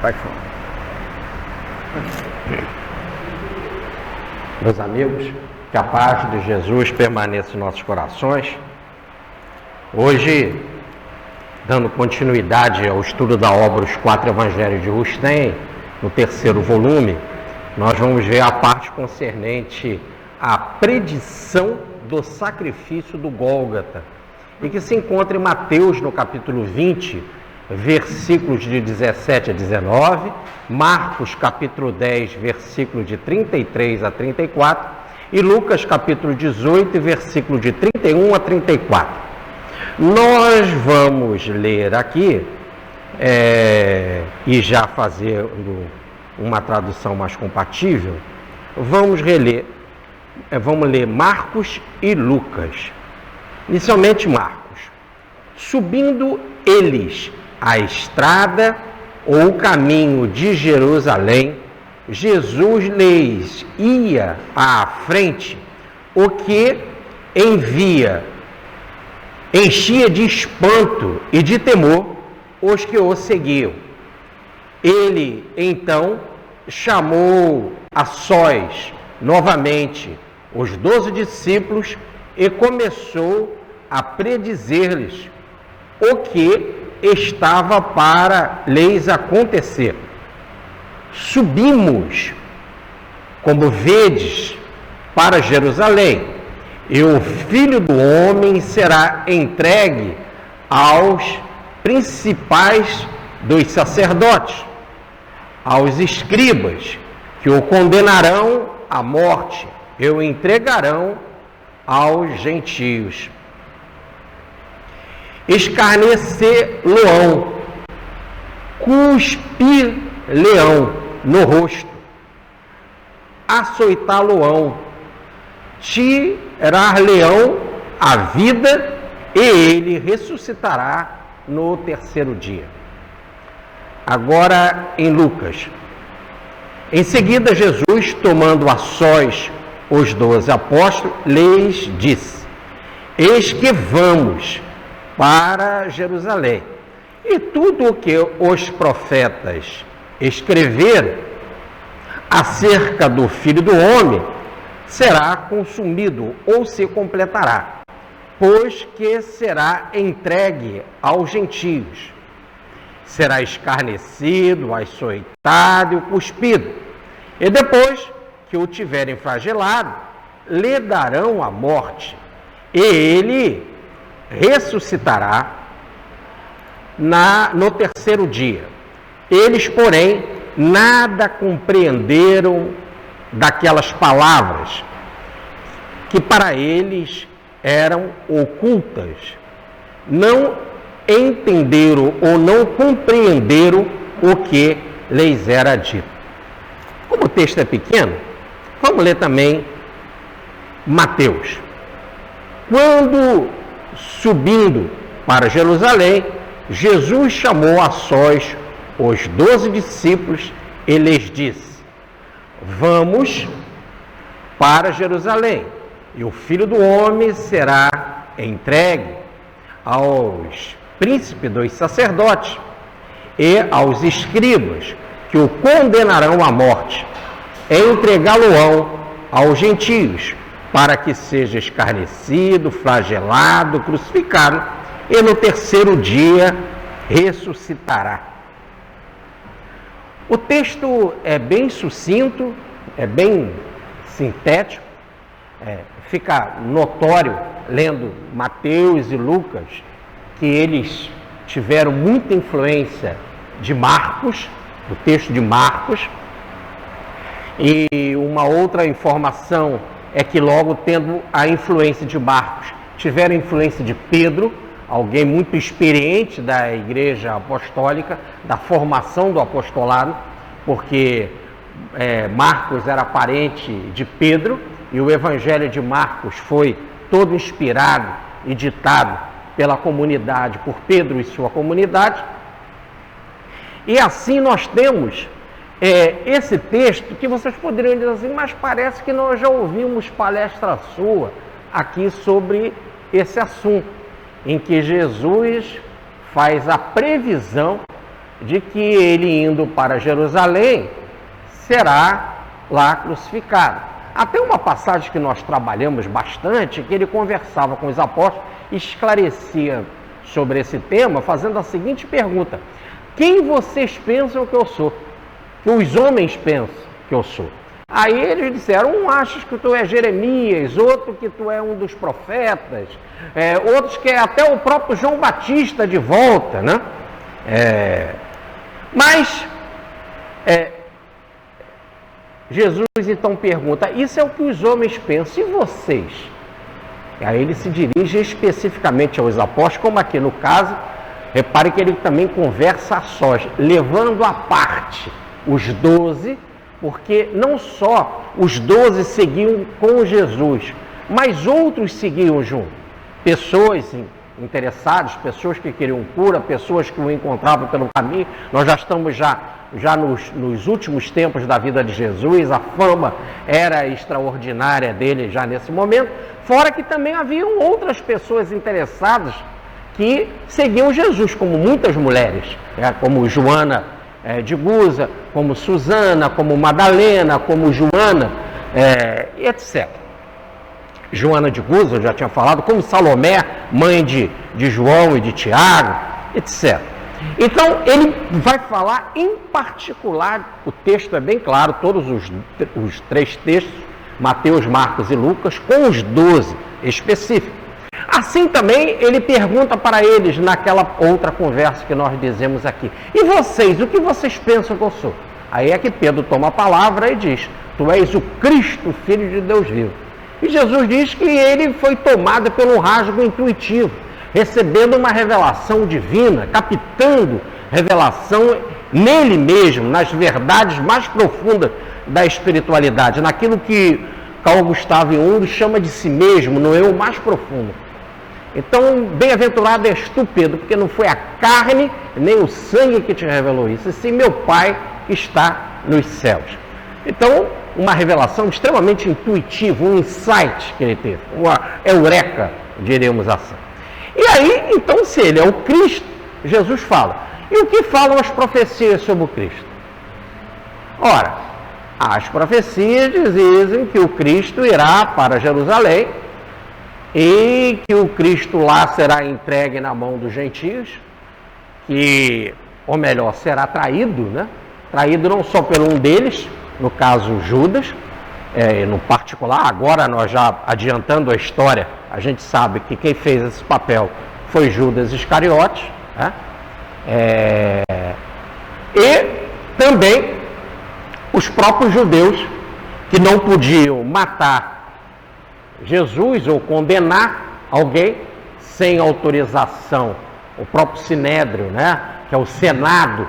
Vai fora. Meus amigos, que a paz de Jesus permaneça em nossos corações. Hoje, dando continuidade ao estudo da obra Os Quatro Evangelhos de Rustem, no terceiro volume, nós vamos ver a parte concernente à predição do sacrifício do Gólgota, e que se encontra em Mateus, no capítulo 20, versículos de 17 a 19, Marcos, capítulo 10, versículo de 33 a 34, e Lucas, capítulo 18, versículo de 31 a 34. Nós vamos ler aqui, e já fazendo uma tradução mais compatível, vamos ler Marcos e Lucas. Inicialmente Marcos. Subindo eles a estrada ou o caminho de Jerusalém, Jesus lhes ia à frente, o que enchia de espanto e de temor os que o seguiam. Ele, então, chamou a sós novamente os 12 discípulos e começou a predizer-lhes o que estava para lhes acontecer. Subimos, como vedes, para Jerusalém, e o Filho do Homem será entregue aos principais dos sacerdotes, aos escribas, que o condenarão à morte e o entregarão aos gentios. Escarnecer-lo-ão, cuspir-lhe-ão no rosto, açoitá-lo-ão, tirar-lhe-ão a vida, e ele ressuscitará no terceiro dia. Agora em Lucas. Em seguida, Jesus, tomando a sós os 12 apóstolos, lhes disse: eis que vamos para Jerusalém, e tudo o que os profetas escreveram acerca do Filho do Homem será consumido ou se completará, pois que será entregue aos gentios, será escarnecido, açoitado e cuspido, e depois que o tiverem flagelado, lhe darão a morte, e ele ressuscitará no terceiro dia. Eles, porém, nada compreenderam daquelas palavras que para eles eram ocultas. Não entenderam ou não compreenderam o que lhes era dito. Como o texto é pequeno, vamos ler também Mateus. Quando subindo para Jerusalém, Jesus chamou a sós os 12 discípulos e lhes disse: vamos para Jerusalém, e o Filho do Homem será entregue aos príncipes dos sacerdotes e aos escribas, que o condenarão à morte, e entregá-lo-ão aos gentios, para que seja escarnecido, flagelado, crucificado, e no terceiro dia ressuscitará. O texto é bem sucinto, é bem sintético, fica notório, lendo Mateus e Lucas, que eles tiveram muita influência de Marcos, do texto de Marcos, e uma outra informação é que logo tendo a influência de Marcos, tiveram a influência de Pedro, alguém muito experiente da igreja apostólica, da formação do apostolado, porque Marcos era parente de Pedro, e o evangelho de Marcos foi todo inspirado e ditado pela comunidade, por Pedro e sua comunidade. E assim nós temos esse texto que vocês poderiam dizer assim, mas parece que nós já ouvimos palestra sua aqui sobre esse assunto, em que Jesus faz a previsão de que ele indo para Jerusalém será lá crucificado. Até uma passagem que nós trabalhamos bastante, que ele conversava com os apóstolos, esclarecia sobre esse tema, fazendo a seguinte pergunta: quem vocês pensam que eu sou? Que os homens pensam que eu sou? Aí eles disseram: um achas que tu é Jeremias, outro que tu é um dos profetas, outros que é até o próprio João Batista de volta, né? Mas Jesus então pergunta: isso é o que os homens pensam, e vocês? E aí ele se dirige especificamente aos apóstolos, como aqui no caso, repare que ele também conversa a sós, levando à parte os 12, porque não só os 12 seguiam com Jesus, mas outros seguiam junto. Pessoas interessadas, pessoas que queriam cura, pessoas que o encontravam pelo caminho. Nós já estamos nos últimos tempos da vida de Jesus, a fama era extraordinária dele já nesse momento, fora que também haviam outras pessoas interessadas que seguiam Jesus, como muitas mulheres, como Joana de Guza, como Susana, como Madalena, como Joana, etc. Joana de Guza, eu já tinha falado, como Salomé, mãe de João e de Tiago, etc. Então, ele vai falar em particular, o texto é bem claro, todos os 3 textos, Mateus, Marcos e Lucas, com os 12 específicos. Assim também, ele pergunta para eles, naquela outra conversa que nós dizemos aqui: e vocês, o que vocês pensam que eu sou? Aí é que Pedro toma a palavra e diz: tu és o Cristo, Filho de Deus vivo. E Jesus diz que ele foi tomado pelo rasgo intuitivo, recebendo uma revelação divina, captando revelação nele mesmo, nas verdades mais profundas da espiritualidade, naquilo que Carl Gustavo Jung chama de si mesmo, no eu mais profundo. Então, bem-aventurado és tu, Pedro, porque não foi a carne nem o sangue que te revelou isso, e sim meu Pai que está nos céus. Então, uma revelação extremamente intuitiva, um insight que ele teve, uma eureka, diríamos assim. E aí, então, se ele é o Cristo, Jesus fala. E o que falam as profecias sobre o Cristo? Ora, as profecias dizem que o Cristo irá para Jerusalém e que o Cristo lá será entregue na mão dos gentios, ou melhor, será traído, né? Traído não só por um deles, no caso Judas, no particular. Agora nós já adiantando a história, a gente sabe que quem fez esse papel foi Judas Iscariotes, né? E também os próprios judeus, que não podiam matar Jesus ou condenar alguém sem autorização. O próprio Sinédrio, né, que é o Senado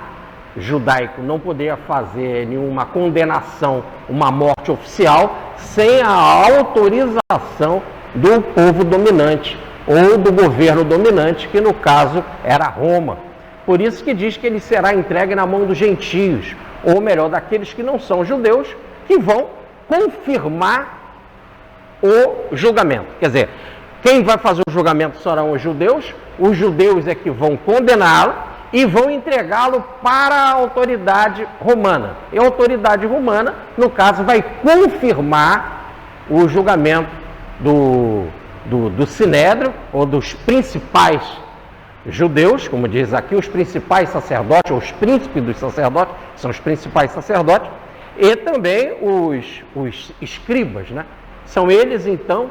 judaico, não podia fazer nenhuma condenação, uma morte oficial, sem a autorização do povo dominante ou do governo dominante, que no caso era Roma. Por isso que diz que ele será entregue na mão dos gentios, ou melhor, daqueles que não são judeus, que vão confirmar o julgamento. Quer dizer, quem vai fazer o julgamento serão os judeus é que vão condená-lo e vão entregá-lo para a autoridade romana. E a autoridade romana, no caso, vai confirmar o julgamento do Sinédrio, ou dos principais judeus, como diz aqui, os principais sacerdotes, ou os príncipes dos sacerdotes, são os principais sacerdotes, e também os escribas, né? São eles, então,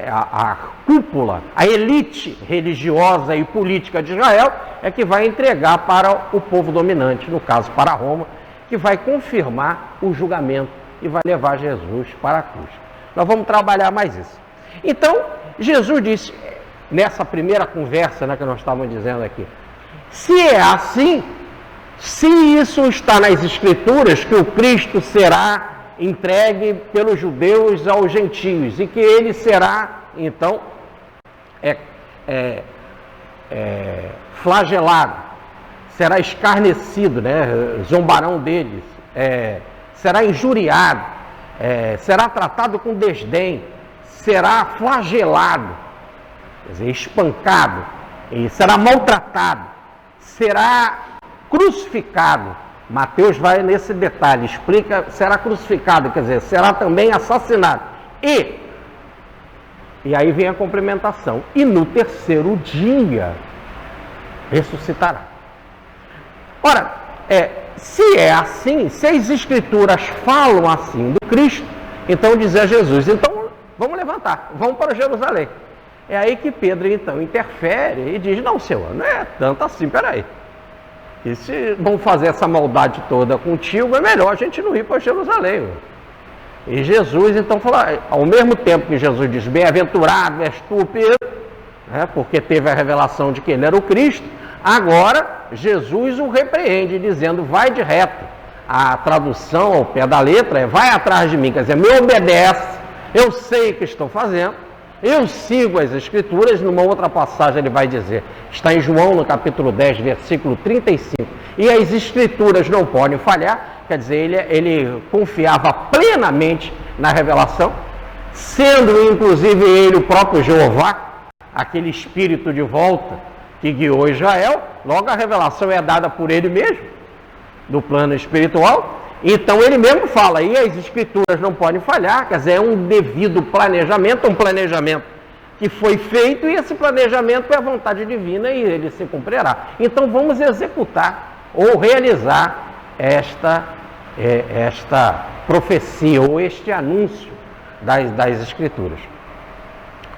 a cúpula, a elite religiosa e política de Israel, é que vai entregar para o povo dominante, no caso para Roma, que vai confirmar o julgamento e vai levar Jesus para a cruz. Nós vamos trabalhar mais isso. Então, Jesus disse, nessa primeira conversa, né, que nós estávamos dizendo aqui, se é assim, se isso está nas Escrituras, que o Cristo será entregue pelos judeus aos gentios e que ele será, então, flagelado, será escarnecido, né? Zombarão deles, será injuriado, será tratado com desdém, será flagelado, quer dizer, espancado, e será maltratado, será crucificado. Mateus vai nesse detalhe, explica, será crucificado, quer dizer, será também assassinado. E aí vem a complementação. E no terceiro dia ressuscitará. Ora, se é assim, se as Escrituras falam assim do Cristo, então dizia Jesus, então vamos levantar, vamos para Jerusalém. É aí que Pedro então interfere e diz, não, Senhor, não é tanto assim, peraí. E se vão fazer essa maldade toda contigo, é melhor a gente não ir para Jerusalém. Meu. E Jesus então falou, ao mesmo tempo que Jesus diz, bem-aventurado és tu, Pedro, né, porque teve a revelação de que ele era o Cristo, agora Jesus o repreende, dizendo, vai de reto. A tradução ao pé da letra é, vai atrás de mim, quer dizer, me obedece, eu sei o que estou fazendo, eu sigo as Escrituras. Numa outra passagem ele vai dizer, está em João no capítulo 10, versículo 35, e as Escrituras não podem falhar, quer dizer, ele confiava plenamente na revelação, sendo inclusive ele o próprio Jeová, aquele espírito de volta que guiou Israel, logo a revelação é dada por ele mesmo, do plano espiritual. Então ele mesmo fala, e as Escrituras não podem falhar, quer dizer, é um devido planejamento, um planejamento que foi feito, e esse planejamento é a vontade divina e ele se cumprirá. Então vamos executar ou realizar esta profecia ou este anúncio das Escrituras.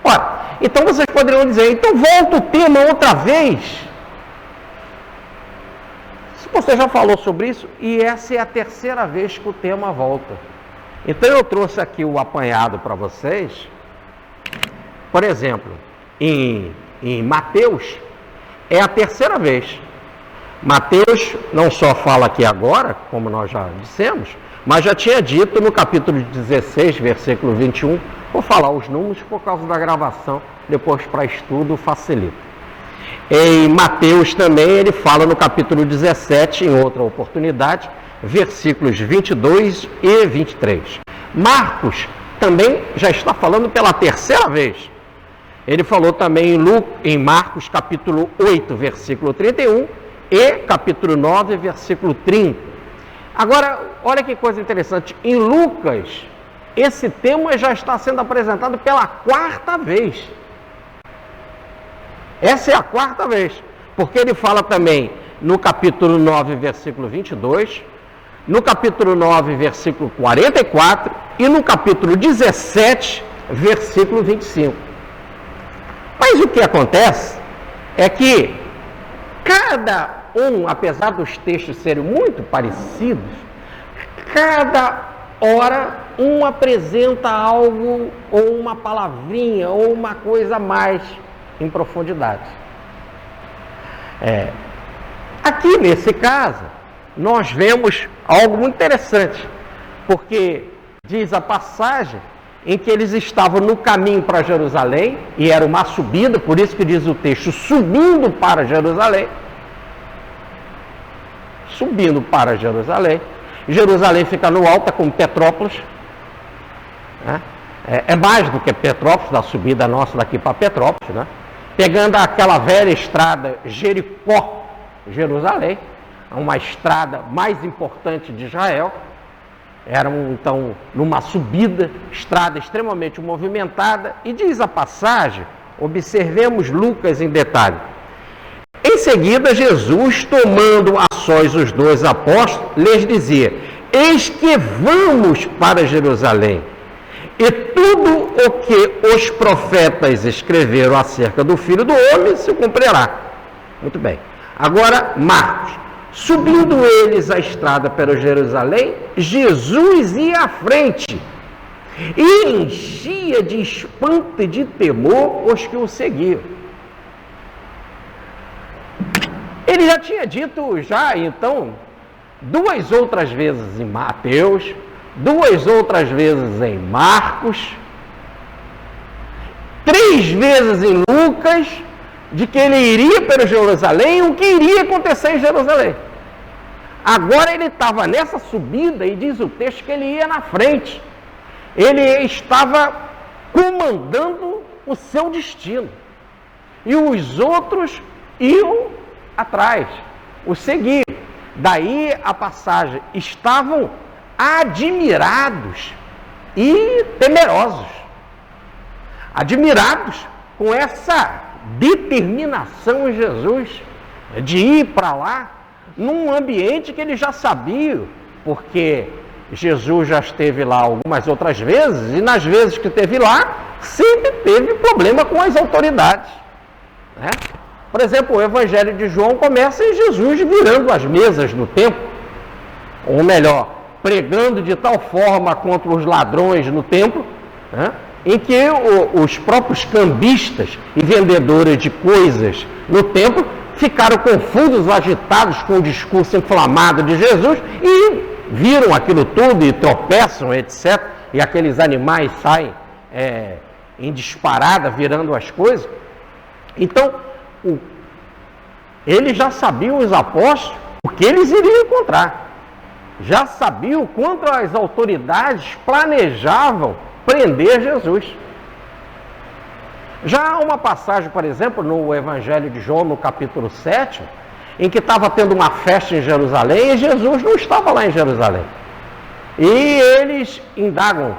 Ora, então vocês poderiam dizer, então volta o tema outra vez. Você já falou sobre isso e essa é a terceira vez que o tema volta. Então eu trouxe aqui o apanhado para vocês. Por exemplo, em Mateus, é a terceira vez. Mateus não só fala aqui agora, como nós já dissemos, mas já tinha dito no capítulo 16, versículo 21, vou falar os números por causa da gravação, depois para estudo facilita. Em Mateus também ele fala no capítulo 17, em outra oportunidade, versículos 22 e 23. Marcos também já está falando pela terceira vez. Ele falou também em Marcos capítulo 8, versículo 31 e capítulo 9, versículo 30. Agora, olha que coisa interessante, em Lucas, esse tema já está sendo apresentado pela quarta vez. Essa é a quarta vez, porque ele fala também no capítulo 9, versículo 22, no capítulo 9, versículo 44 e no capítulo 17, versículo 25. Mas o que acontece é que cada um, apesar dos textos serem muito parecidos, cada hora um apresenta algo, ou uma palavrinha, ou uma coisa a mais em profundidade. Aqui nesse caso, nós vemos algo muito interessante, porque diz a passagem em que eles estavam no caminho para Jerusalém, e era uma subida, por isso que diz o texto, subindo para Jerusalém. Subindo para Jerusalém. Jerusalém fica no alto, como Petrópolis, né? É mais do que Petrópolis, da subida nossa daqui para Petrópolis, né? Pegando aquela velha estrada Jericó-Jerusalém, uma estrada mais importante de Israel. Eram então numa subida, estrada extremamente movimentada, e diz a passagem, observemos Lucas em detalhe. Em seguida, Jesus, tomando a sós os 12 apóstolos, lhes dizia, eis que vamos para Jerusalém, e tudo o que os profetas escreveram acerca do Filho do Homem se cumprirá. Muito bem. Agora, Marcos. Subindo eles a estrada para Jerusalém, Jesus ia à frente e enchia de espanto e de temor os que o seguiam. Ele já tinha dito, então, 2 outras vezes em Mateus, 2 outras vezes em Marcos, 3 vezes em Lucas, de que ele iria para Jerusalém, o que iria acontecer em Jerusalém. Agora ele estava nessa subida e diz o texto que ele ia na frente. Ele estava comandando o seu destino. E os outros iam atrás, o seguiam. Daí a passagem, estavam admirados e temerosos. Admirados com essa determinação em Jesus de ir para lá, num ambiente que eles já sabiam, porque Jesus já esteve lá algumas outras vezes, e nas vezes que esteve lá, sempre teve problema com as autoridades, né? Por exemplo, o Evangelho de João começa em Jesus virando as mesas no templo, ou melhor, pregando de tal forma contra os ladrões no templo, né, em que os próprios cambistas e vendedores de coisas no templo ficaram confusos, agitados com o discurso inflamado de Jesus e viram aquilo tudo e tropeçam, etc. E aqueles animais saem em disparada, virando as coisas. Então, eles já sabiam, os apóstolos, o que eles iriam encontrar. Já sabiam quanto as autoridades planejavam prender Jesus. Já há uma passagem, por exemplo, no Evangelho de João, no capítulo 7, em que estava tendo uma festa em Jerusalém e Jesus não estava lá em Jerusalém. E eles indagam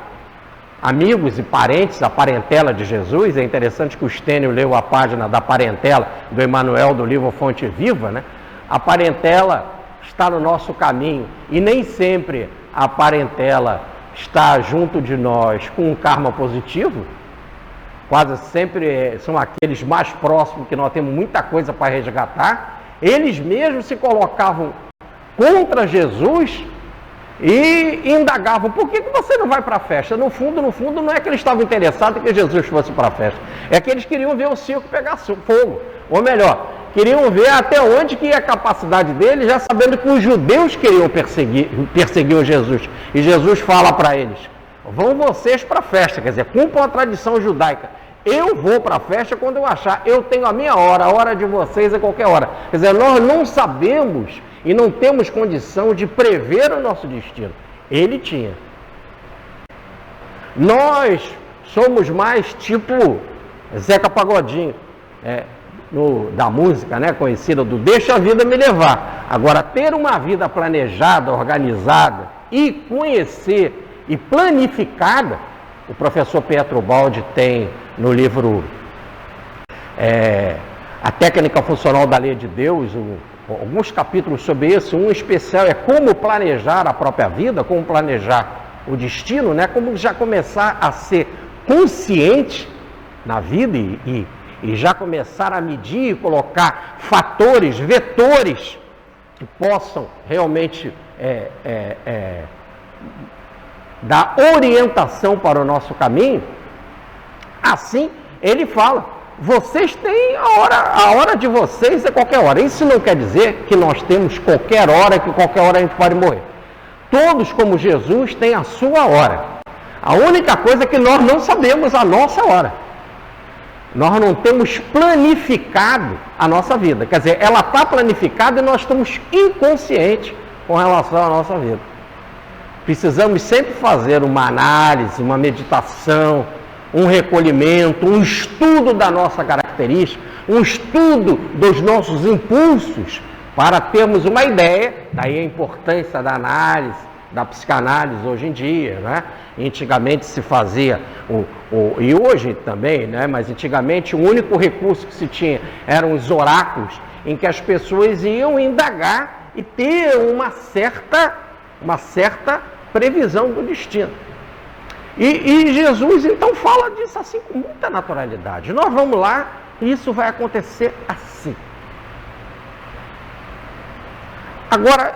amigos e parentes, a parentela de Jesus. É interessante que o Stênio leu a página da parentela do Emanuel, do livro Fonte Viva, né? A parentela está no nosso caminho e nem sempre a parentela está junto de nós com um karma positivo. Quase sempre são aqueles mais próximos que nós temos muita coisa para resgatar. Eles mesmos se colocavam contra Jesus e indagavam: por que você não vai para a festa? No fundo, não é que eles estavam interessados em que Jesus fosse para a festa, é que eles queriam ver o circo pegar fogo, ou melhor, queriam ver até onde que ia a capacidade deles, já sabendo que os judeus queriam perseguir Jesus. E Jesus fala para eles: vão vocês para a festa, quer dizer, cumpram a tradição judaica. Eu vou para a festa quando eu achar, eu tenho a minha hora, a hora de vocês é qualquer hora. Quer dizer, nós não sabemos e não temos condição de prever o nosso destino. Ele tinha. Nós somos mais tipo Zeca Pagodinho, da música, né, conhecida do deixa a vida me levar. Agora, ter uma vida planejada, organizada e conhecer e planificada, o professor Pietro Baldi tem no livro A Técnica Funcional da Lei de Deus, alguns capítulos sobre isso. Um especial é como planejar a própria vida, como planejar o destino, né? Como já começar a ser consciente na vida e já começar a medir e colocar fatores, vetores que possam realmente dar orientação para o nosso caminho. Assim, ele fala: vocês têm a hora de vocês é qualquer hora. Isso não quer dizer que nós temos qualquer hora, que qualquer hora a gente pode morrer. Todos, como Jesus, têm a sua hora. A única coisa é que nós não sabemos a nossa hora. Nós não temos planificado a nossa vida. Quer dizer, ela está planificada e nós estamos inconscientes com relação à nossa vida. Precisamos sempre fazer uma análise, uma meditação, um recolhimento, um estudo da nossa característica, um estudo dos nossos impulsos, para termos uma ideia. Daí a importância da análise, da psicanálise hoje em dia, né? Antigamente se fazia, e hoje também, né? Mas antigamente o único recurso que se tinha eram os oráculos, em que as pessoas iam indagar e ter uma certa previsão do destino. E Jesus então fala disso assim com muita naturalidade. Nós vamos lá e isso vai acontecer assim. Agora,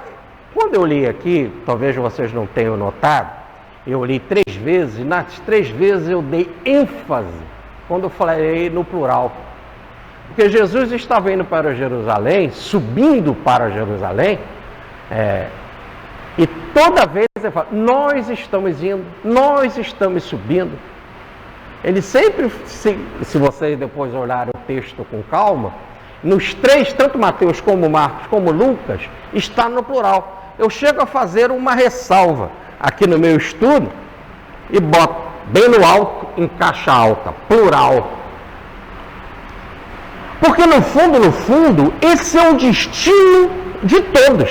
quando eu li aqui, talvez vocês não tenham notado, eu li 3 vezes, e nas 3 vezes eu dei ênfase quando eu falei no plural. Porque Jesus estava indo para Jerusalém, subindo para Jerusalém, e toda vez ele fala: nós estamos indo, nós estamos subindo. Ele sempre, se vocês depois olharem o texto com calma, nos 3, tanto Mateus como Marcos como Lucas, está no plural. Eu chego a fazer uma ressalva aqui no meu estudo e boto bem no alto, em caixa alta, plural. Porque no fundo, esse é o destino de todos.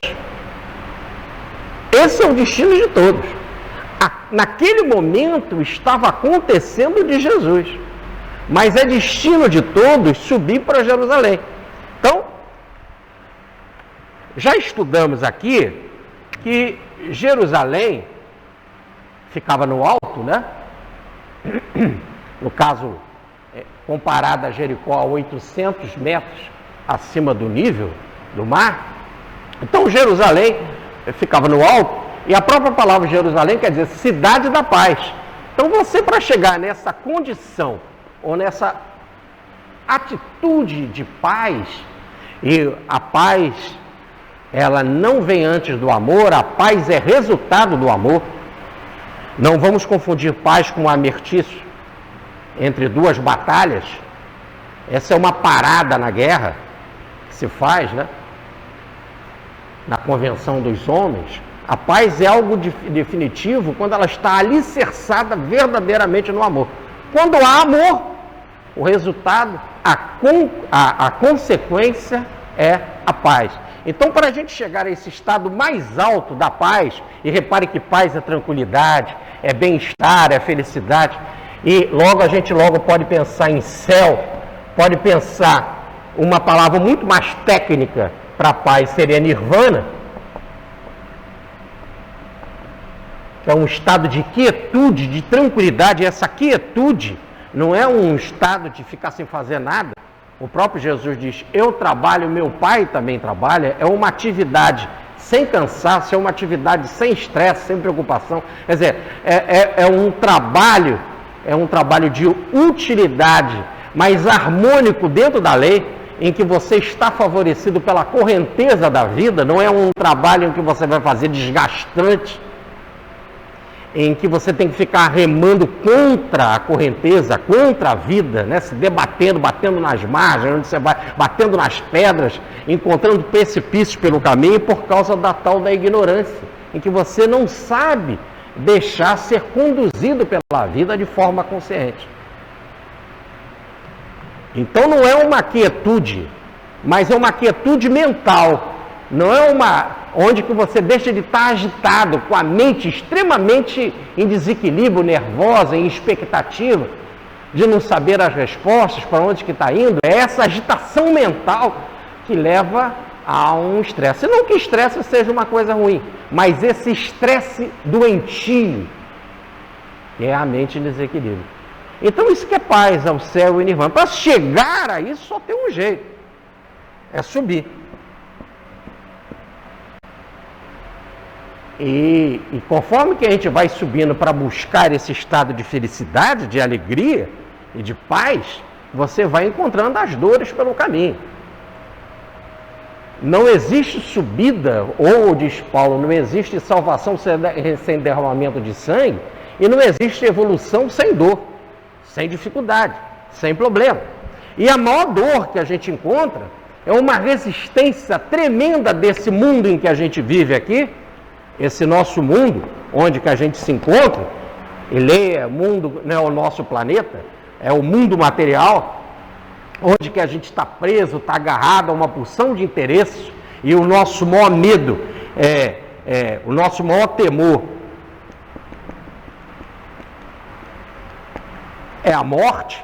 Esse é o destino de todos. Naquele momento estava acontecendo de Jesus, mas é destino de todos subir para Jerusalém. Então, já estudamos aqui que Jerusalém ficava no alto, né? No caso, comparada a Jericó a 800 metros acima do nível do mar. Então, Jerusalém ficava no alto, e a própria palavra Jerusalém quer dizer cidade da paz. Então, você, para chegar nessa condição, ou nessa atitude de paz, e a paz, ela não vem antes do amor, a paz é resultado do amor. Não vamos confundir paz com amertício entre duas batalhas. Essa é uma parada na guerra que se faz, né? Na convenção dos homens. A paz é algo definitivo quando ela está alicerçada verdadeiramente no amor. Quando há amor, o resultado, a consequência é a paz. Então, para a gente chegar a esse estado mais alto da paz, e repare que paz é tranquilidade, é bem-estar, é felicidade, e a gente pode pensar em céu, pode pensar uma palavra muito mais técnica para paz, seria nirvana, que é um estado de quietude, de tranquilidade. E essa quietude não é um estado de ficar sem fazer nada. O próprio Jesus diz, eu trabalho, meu Pai também trabalha. É uma atividade sem cansaço, é uma atividade sem estresse, sem preocupação. Quer dizer, é um trabalho de utilidade, mas harmônico dentro da lei, em que você está favorecido pela correnteza da vida. Não é um trabalho em que você vai fazer desgastante, em que você tem que ficar remando contra a correnteza, contra a vida, né? Se debatendo, batendo nas margens, onde você vai, batendo nas pedras, encontrando precipícios pelo caminho por causa da tal da ignorância, em que você não sabe deixar ser conduzido pela vida de forma consciente. Então não é uma quietude, mas é uma quietude mental. Não é onde que você deixa de estar agitado, com a mente extremamente em desequilíbrio, nervosa, em expectativa, de não saber as respostas, para onde que está indo. É essa agitação mental que leva a um estresse. Não que estresse seja uma coisa ruim, mas esse estresse doentio, que é a mente em desequilíbrio. Então isso que é paz, ao céu e nirvana. Para chegar a isso só tem um jeito, é subir. E conforme que a gente vai subindo para buscar esse estado de felicidade, de alegria e de paz, você vai encontrando as dores pelo caminho. Não existe subida, ou diz Paulo, não existe salvação sem derramamento de sangue, e não existe evolução sem dor, sem dificuldade, sem problema. E a maior dor que a gente encontra é uma resistência tremenda desse mundo em que a gente vive aqui, esse nosso mundo, onde que a gente se encontra. Ele é mundo, não é o nosso planeta, é o mundo material, onde que a gente está preso, está agarrado a uma porção de interesses, e o nosso maior medo, o nosso maior temor é a morte,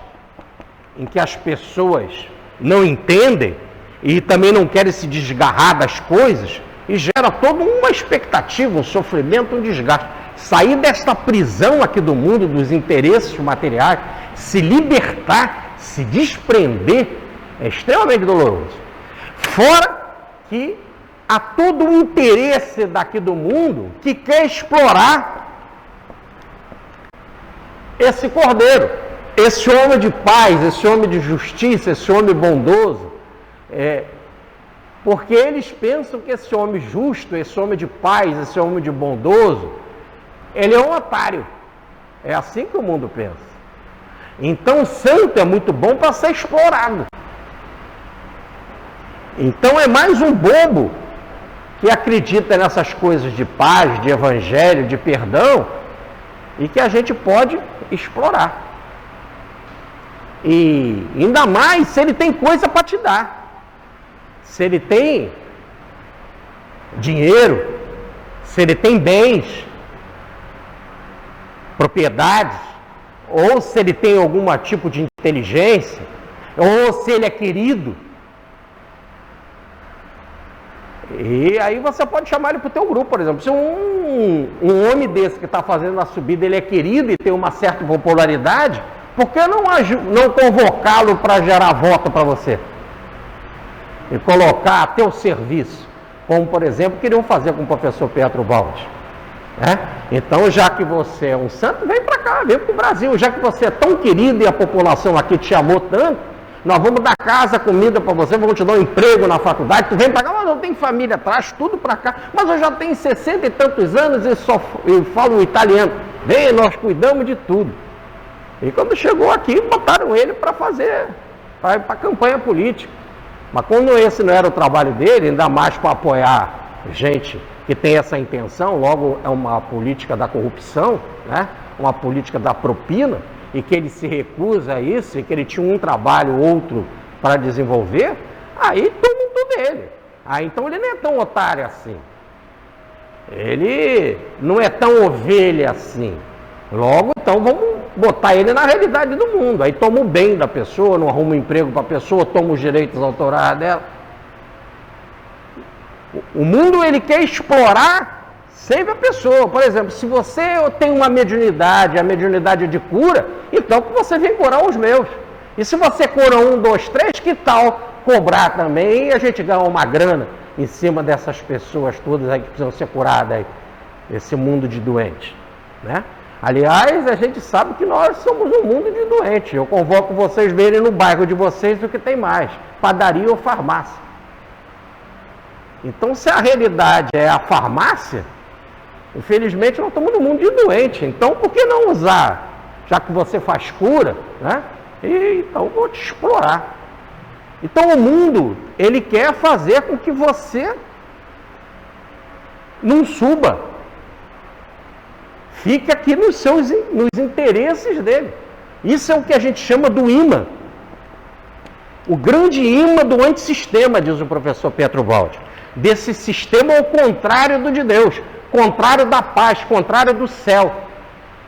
em que as pessoas não entendem e também não querem se desgarrar das coisas, e gera toda uma expectativa, um sofrimento, um desgaste. Sair desta prisão aqui do mundo, dos interesses materiais, se libertar, se desprender, é extremamente doloroso. Fora que há todo um interesse daqui do mundo que quer explorar esse cordeiro, esse homem de paz, esse homem de justiça, esse homem bondoso, porque eles pensam que esse homem justo, esse homem de paz, esse homem de bondoso, ele é um otário. É assim que o mundo pensa. Então o santo é muito bom para ser explorado. Então é mais um bobo que acredita nessas coisas de paz, de evangelho, de perdão, e que a gente pode explorar. E ainda mais se ele tem coisa para te dar. Se ele tem dinheiro, se ele tem bens, propriedades, ou se ele tem algum tipo de inteligência, ou se ele é querido. E aí você pode chamar ele para o teu grupo, por exemplo. Se um homem desse que está fazendo a subida, ele é querido e tem uma certa popularidade, por que não convocá-lo para gerar voto para você? E colocar a teu serviço, como por exemplo queriam fazer com o professor Pietro Baldi. Então, já que você é um santo, vem para cá, vem para o Brasil. Já que você é tão querido e a população aqui te amou tanto, nós vamos dar casa, comida para você, vamos te dar um emprego na faculdade, tu vem para cá, mas eu tenho família atrás, tudo para cá, mas eu já tenho 60 e tantos anos e falo italiano. Vem, nós cuidamos de tudo. E quando chegou aqui, botaram ele para para a campanha política. Mas quando esse não era o trabalho dele, ainda mais para apoiar gente que tem essa intenção, logo é uma política da corrupção, né? Uma política da propina, e que ele se recusa a isso, e que ele tinha um trabalho, outro para desenvolver, aí tomam tudo dele. Então ele não é tão otário assim. Ele não é tão ovelha assim. Logo, então, vamos botar ele na realidade do mundo. Aí toma o bem da pessoa, não arruma um emprego para a pessoa, toma os direitos autorais dela. O mundo, ele quer explorar sempre a pessoa. Por exemplo, se você tem uma mediunidade, a mediunidade de cura, então você vem curar os meus. E se você cura 1, 2, 3, que tal cobrar também e a gente ganhar uma grana em cima dessas pessoas todas aí que precisam ser curadas aí, esse mundo de doentes, né? Aliás, a gente sabe que nós somos um mundo de doentes. Eu convoco vocês verem no bairro de vocês o que tem mais, padaria ou farmácia. Então, se a realidade é a farmácia, infelizmente nós estamos no mundo de doente. Então, por que não usar, já que você faz cura, né? Então, vou te explorar. Então, o mundo, ele quer fazer com que você não suba. Fique aqui nos interesses dele. Isso é o que a gente chama do imã. O grande imã do antissistema, diz o professor Pietro Baldi. Desse sistema ao contrário do de Deus, contrário da paz, contrário do céu.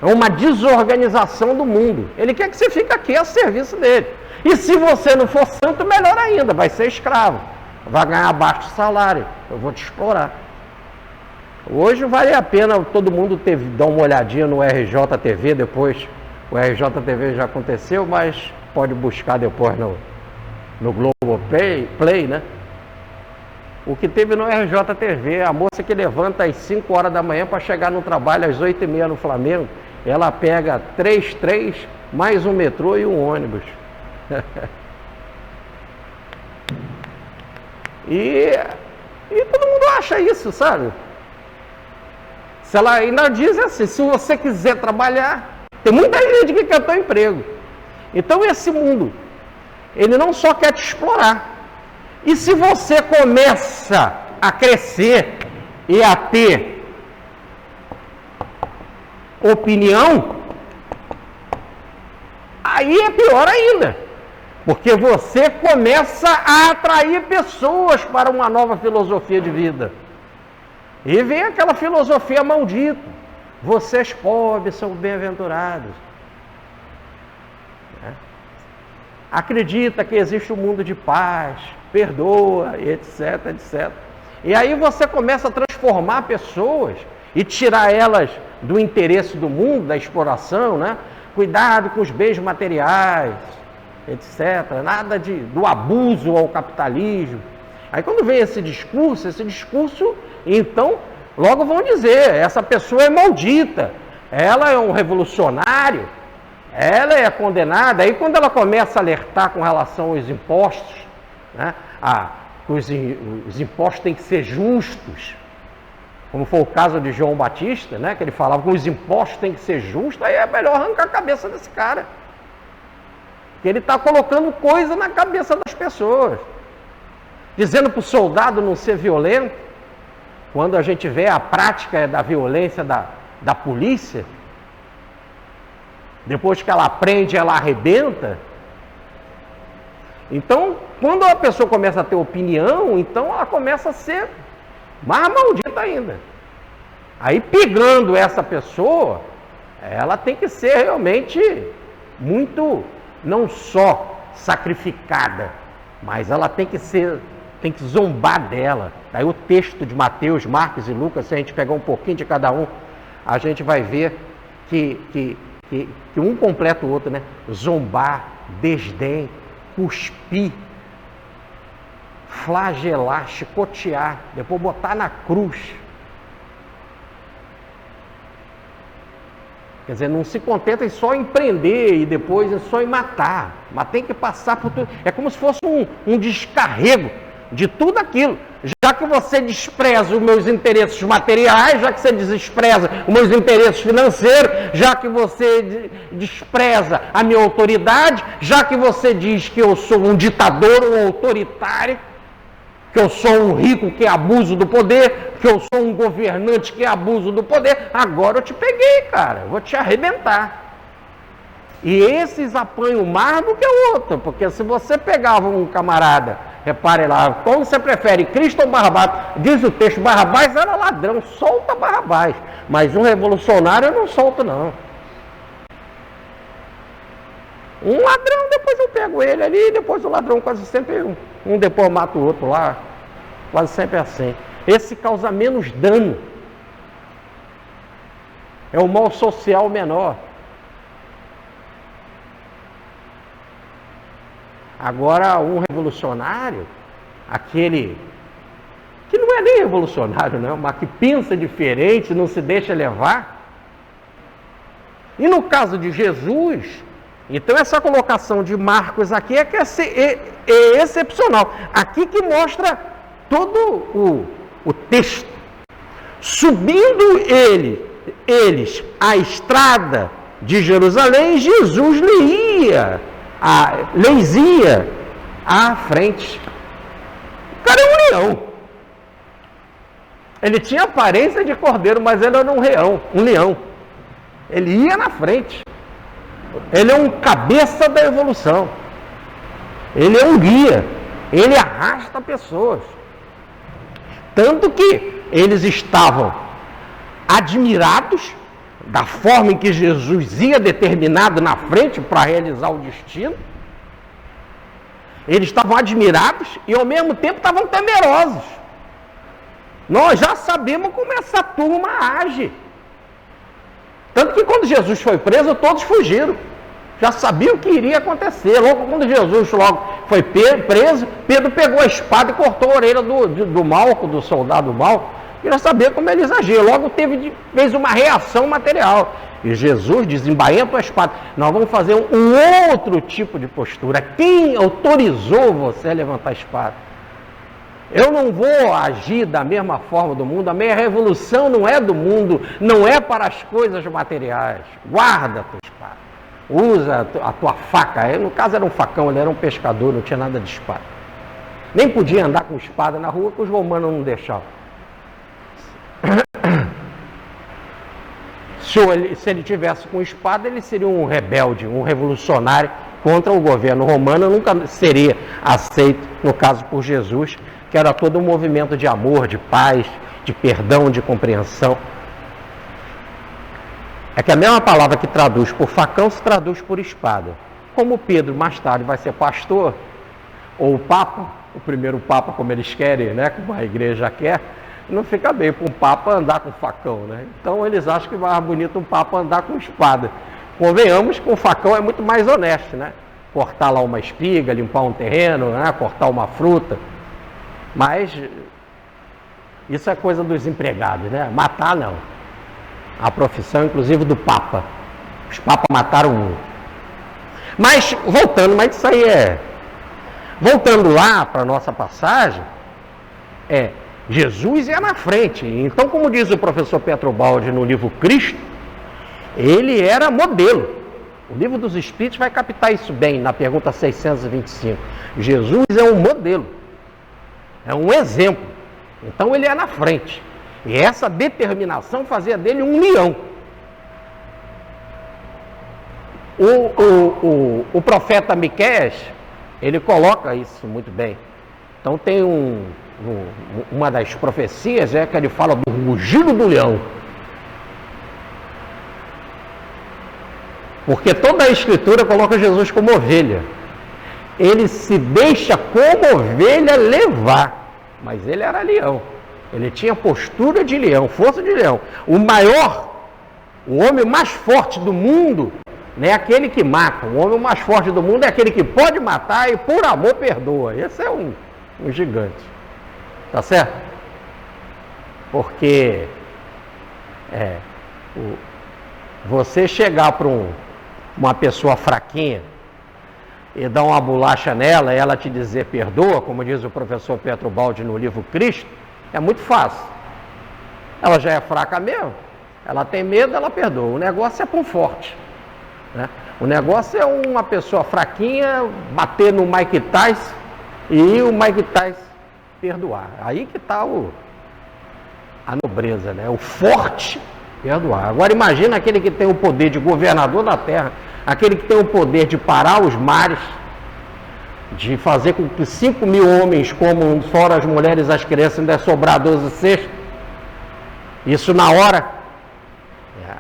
É uma desorganização do mundo. Ele quer que você fique aqui a serviço dele. E se você não for santo, melhor ainda, vai ser escravo. Vai ganhar baixo salário. Eu vou te explorar. Hoje vale a pena todo mundo dar uma olhadinha no RJTV depois. O RJTV já aconteceu, mas pode buscar depois no Globoplay, né? O que teve no RJTV, a moça que levanta às 5 horas da manhã para chegar no trabalho às 8h30 no Flamengo, ela pega 3 trens, mais um metrô e um ônibus. e todo mundo acha isso, sabe? Se ela ainda diz assim, se você quiser trabalhar, tem muita gente que quer teu emprego. Então esse mundo, ele não só quer te explorar. E se você começa a crescer e a ter opinião, aí é pior ainda. Porque você começa a atrair pessoas para uma nova filosofia de vida. E vem aquela filosofia maldita. Vocês pobres são bem-aventurados. Acredita que existe um mundo de paz, perdoa, etc, etc. E aí você começa a transformar pessoas e tirar elas do interesse do mundo, da exploração, né? Cuidado com os bens materiais, etc. Nada do abuso ao capitalismo. Aí quando vem esse discurso, então, logo vão dizer, essa pessoa é maldita, ela é um revolucionário, ela é condenada. Aí quando ela começa a alertar com relação aos impostos, né, os impostos têm que ser justos, como foi o caso de João Batista, né, que ele falava que os impostos têm que ser justos, aí é melhor arrancar a cabeça desse cara. Porque ele está colocando coisa na cabeça das pessoas. Dizendo para o soldado não ser violento, quando a gente vê a prática da violência da polícia, depois que ela aprende, ela arrebenta. Então, quando a pessoa começa a ter opinião, então ela começa a ser mais maldita ainda. Aí, pegando essa pessoa, ela tem que ser realmente muito, não só sacrificada, mas ela tem que zombar dela. Daí o texto de Mateus, Marcos e Lucas, se a gente pegar um pouquinho de cada um, a gente vai ver que um completa o outro, né? Zombar, desdém, cuspir, flagelar, chicotear, depois botar na cruz. Quer dizer, não se contenta em só empreender e depois só em matar, mas tem que passar por tudo. É como se fosse um descarrego de tudo aquilo. Já que você despreza os meus interesses materiais, já que você despreza os meus interesses financeiros, já que você despreza a minha autoridade, já que você diz que eu sou um ditador, um autoritário, que eu sou um rico que abuso do poder, que eu sou um governante que abuso do poder, agora eu te peguei, cara, eu vou te arrebentar. E esses apanham mais do que o outro, porque se você pegava um camarada, repare lá, como você prefere, Cristo ou Barrabás? Diz o texto, Barrabás era ladrão, solta Barrabás, mas um revolucionário eu não solto não. Um ladrão, depois eu pego ele ali, depois o ladrão quase sempre, um depois mata o outro lá, quase sempre é assim. Esse causa menos dano, é o mal social menor. Agora, um revolucionário, aquele que não é nem revolucionário, não, mas que pensa diferente, não se deixa levar. E no caso de Jesus, então essa colocação de Marcos aqui é excepcional. Aqui que mostra todo o texto. Subindo eles a estrada de Jerusalém, Jesus lesia à frente. O cara é um leão. Ele tinha aparência de cordeiro, mas ele era um leão. Ele ia na frente. Ele é um cabeça da evolução. Ele é um guia. Ele arrasta pessoas. Tanto que eles estavam admirados da forma em que Jesus ia determinado na frente para realizar o destino. Eles estavam admirados e ao mesmo tempo estavam temerosos. Nós já sabemos como essa turma age. Tanto que quando Jesus foi preso, todos fugiram. Já sabiam o que iria acontecer. Logo quando Jesus foi preso, Pedro pegou a espada e cortou a orelha do Malco, do soldado Malco. E já sabia como eles agiam. Logo fez uma reação material. E Jesus desembainha a espada. Nós vamos fazer um outro tipo de postura. Quem autorizou você a levantar a espada? Eu não vou agir da mesma forma do mundo. A minha revolução não é do mundo, não é para as coisas materiais. Guarda a tua espada. Usa a tua faca. No caso era um facão, ele era um pescador, não tinha nada de espada. Nem podia andar com espada na rua, que os romanos não deixavam. Se ele tivesse com espada, ele seria um rebelde, um revolucionário contra o governo romano. Nunca seria aceito, no caso por Jesus, que era todo um movimento de amor, de paz, de perdão, de compreensão. É que a mesma palavra que traduz por facão se traduz por espada. Como Pedro mais tarde vai ser pastor, ou o Papa, o primeiro Papa como eles querem, né, como a igreja quer, não fica bem para um Papa andar com facão, né? Então eles acham que vai mais bonito um Papa andar com espada. Convenhamos que um facão é muito mais honesto, né? Cortar lá uma espiga, limpar um terreno, né? Cortar uma fruta. Mas isso é coisa dos empregados, né? Matar não. A profissão, inclusive, do Papa. Os Papas mataram um. Mas, voltando, isso aí voltando lá para a nossa passagem, Jesus ia na frente. Então, como diz o professor Petrobaldi no livro Cristo, ele era modelo. O livro dos Espíritos vai captar isso bem na pergunta 625. Jesus é um modelo. É um exemplo. Então, ele é na frente. E essa determinação fazia dele um leão. O profeta Miqueias, ele coloca isso muito bem. Então tem uma das profecias que ele fala do rugido do leão. Porque toda a Escritura coloca Jesus como ovelha. Ele se deixa como ovelha levar, mas ele era leão. Ele tinha postura de leão, força de leão. O homem mais forte do mundo não é aquele que mata. O homem mais forte do mundo é aquele que pode matar e por amor perdoa. Esse é um gigante. Tá certo? Porque você chegar para uma pessoa fraquinha e dar uma bolacha nela e ela te dizer perdoa, como diz o professor Pietro Baldi no livro Cristo, é muito fácil. Ela já é fraca mesmo, ela tem medo, ela perdoa. O negócio é para um forte, né? O negócio é uma pessoa fraquinha bater no Mike Tyson e o Mike Tyson perdoar. Aí que está a nobreza, né? O forte perdoar. Agora imagina aquele que tem o poder de governador da terra, aquele que tem o poder de parar os mares, de fazer com que 5.000 homens comam, fora as mulheres e as crianças, ainda sobrar 12 cestos. Isso na hora.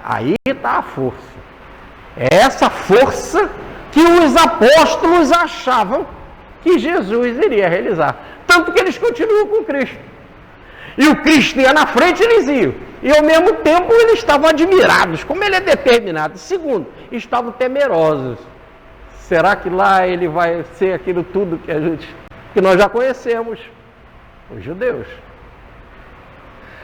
Aí está a força. É essa força que os apóstolos achavam que Jesus iria realizar. Tanto que eles continuam com Cristo. E o Cristo ia na frente, eles iam. E ao mesmo tempo eles estavam admirados, como ele é determinado. Segundo, estavam temerosos. Será que lá ele vai ser aquilo tudo que nós já conhecemos? Os judeus.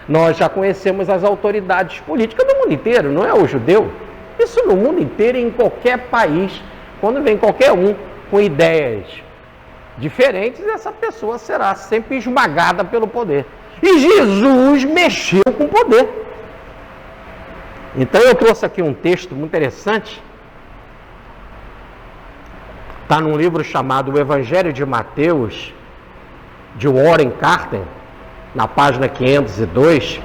Nós já conhecemos as autoridades políticas do mundo inteiro, não é o judeu? Isso no mundo inteiro, em qualquer país, quando vem qualquer um com ideias diferentes, essa pessoa será sempre esmagada pelo poder. E Jesus mexeu com o poder. Então eu trouxe aqui um texto muito interessante. Está num livro chamado O Evangelho de Mateus, de Warren Carter, na página 502,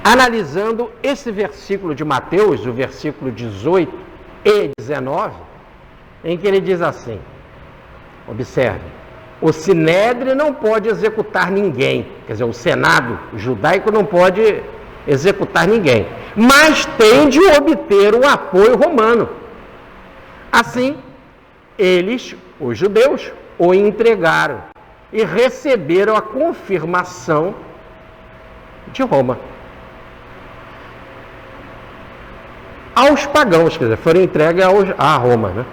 analisando esse versículo de Mateus, o versículo 18 e 19, em que ele diz assim, observe, o Sinédrio não pode executar ninguém, quer dizer, o Senado judaico não pode executar ninguém, mas tem de obter o apoio romano. Assim, eles, os judeus, o entregaram e receberam a confirmação de Roma. Aos pagãos, quer dizer, foram entregues a Roma, né?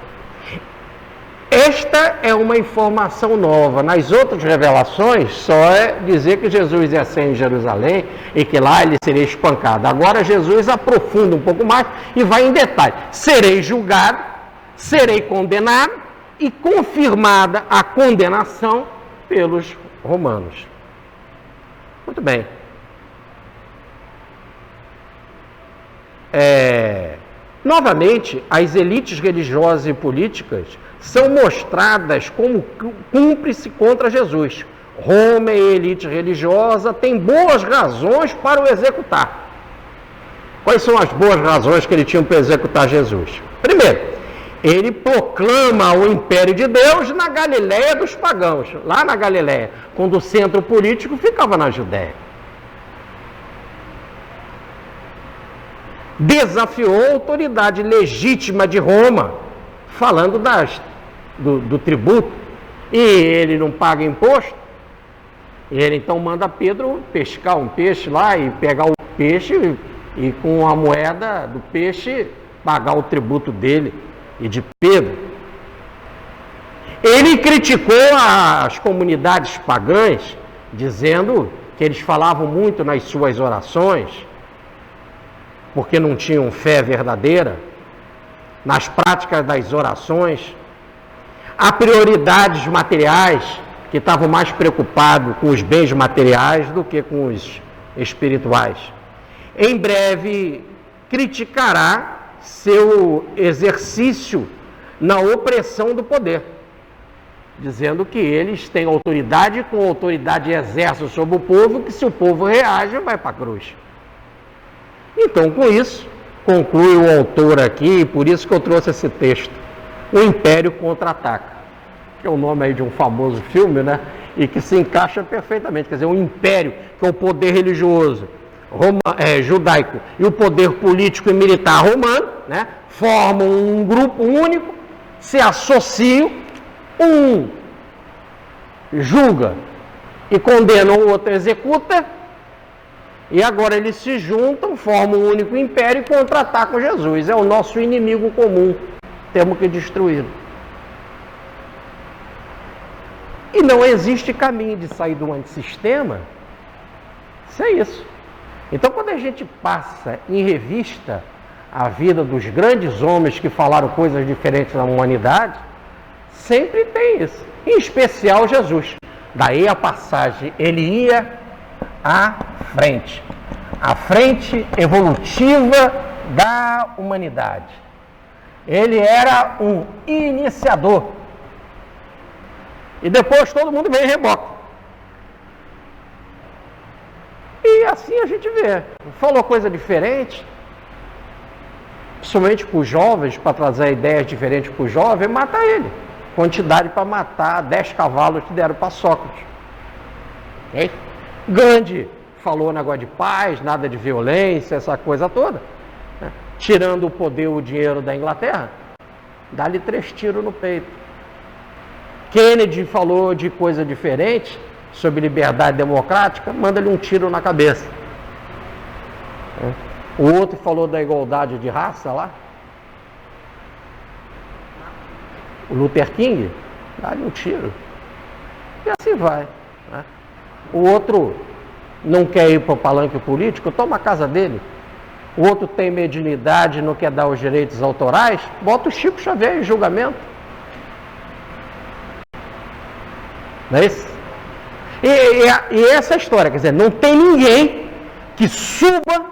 Esta é uma informação nova. Nas outras revelações, só é dizer que Jesus ia ser em Jerusalém e que lá ele seria espancado. Agora Jesus aprofunda um pouco mais e vai em detalhe. Serei julgado, serei condenado e confirmada a condenação pelos romanos. Muito bem. Novamente, as elites religiosas e políticas são mostradas como cúmplice contra Jesus. Roma e a elite religiosa têm boas razões para o executar. Quais são as boas razões que ele tinha para executar Jesus? Primeiro, ele proclama o império de Deus na Galileia dos pagãos, lá na Galileia, quando o centro político ficava na Judéia. Desafiou a autoridade legítima de Roma, falando do tributo, e ele não paga imposto. Ele então manda Pedro pescar um peixe lá e pegar o peixe e com a moeda do peixe pagar o tributo dele e de Pedro. Ele criticou as comunidades pagãs, dizendo que eles falavam muito nas suas orações, porque não tinham fé verdadeira, nas práticas das orações, há prioridades materiais, que estavam mais preocupados com os bens materiais do que com os espirituais. Em breve, criticará seu exercício na opressão do poder, dizendo que eles têm autoridade, com autoridade exercem sobre o povo, que se o povo reage, vai para a cruz. Então, com isso, conclui o autor aqui, e por isso que eu trouxe esse texto, O Império Contra-Ataca, que é o nome aí de um famoso filme, né? E que se encaixa perfeitamente, quer dizer, o império, que é o poder religioso judaico, e o poder político e militar romano, né? Formam um grupo único, se associam, um julga e condena, o outro executa, e agora eles se juntam, formam um único império e contra-atacam Jesus. É o nosso inimigo comum, temos que destruí-lo. E não existe caminho de sair do antissistema sem isso. Então, quando a gente passa em revista a vida dos grandes homens que falaram coisas diferentes na humanidade, sempre tem isso. Em especial Jesus. Daí a passagem, ele ia à frente evolutiva da humanidade. Ele era um iniciador. E depois todo mundo vem em reboque. E assim a gente vê. Falou coisa diferente, principalmente para os jovens, para trazer ideias diferentes para os jovens, mata ele. Quantidade para matar 10 cavalos que deram para Sócrates. Okay? Gandhi falou negócio de paz, nada de violência, essa coisa toda. Né? Tirando o poder e o dinheiro da Inglaterra, dá-lhe 3 tiros no peito. Kennedy falou de coisa diferente, sobre liberdade democrática, manda-lhe um tiro na cabeça. O outro falou da igualdade de raça lá. O Luther King, dá-lhe um tiro. E assim vai. Né? O outro não quer ir para o palanque político, toma a casa dele. O outro tem mediunidade, não quer dar os direitos autorais, bota o Chico Xavier em julgamento. Não é isso? E essa é a história, quer dizer, não tem ninguém que suba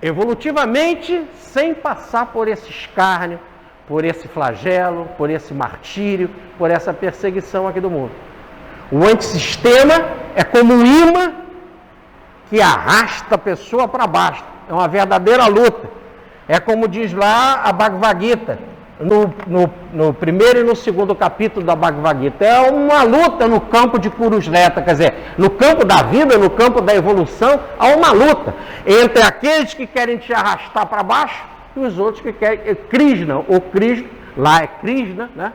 evolutivamente sem passar por esse escárnio, por esse flagelo, por esse martírio, por essa perseguição aqui do mundo. O antissistema é como um imã que arrasta a pessoa para baixo. É uma verdadeira luta. É como diz lá a Bhagavad Gita, no primeiro e no segundo capítulo da Bhagavad Gita. É uma luta no campo de Kurukshetra, quer dizer, no campo da vida, no campo da evolução, há uma luta entre aqueles que querem te arrastar para baixo e os outros que querem. Krishna, lá é Krishna, né?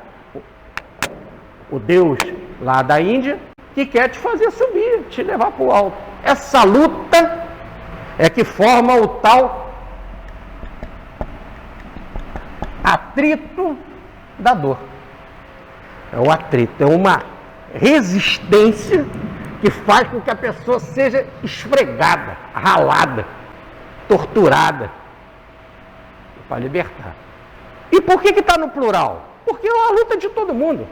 O Deus lá da Índia, que quer te fazer subir, te levar para o alto. Essa luta é que forma o tal atrito da dor. É o atrito, é uma resistência que faz com que a pessoa seja esfregada, ralada, torturada para libertar. E por que está no plural? Porque é uma luta de todo mundo.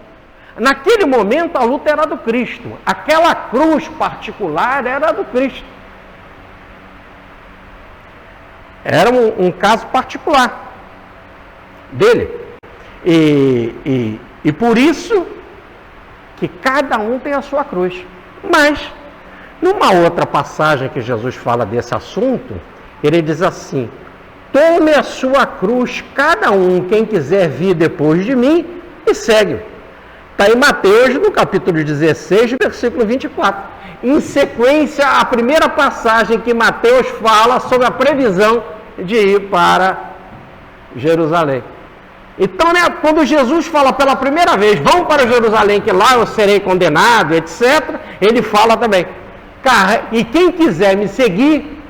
Naquele momento a luta era do Cristo. Aquela cruz particular era do Cristo. Era um caso particular dele. E por isso que cada um tem a sua cruz. Mas, numa outra passagem que Jesus fala desse assunto, ele diz assim: tome a sua cruz, cada um, quem quiser vir depois de mim, e segue. Está em Mateus, no capítulo 16, versículo 24. Em sequência, a primeira passagem que Mateus fala sobre a previsão de ir para Jerusalém. Então, né, quando Jesus fala pela primeira vez, vão para Jerusalém, que lá eu serei condenado, etc., ele fala também, e quem quiser me seguir,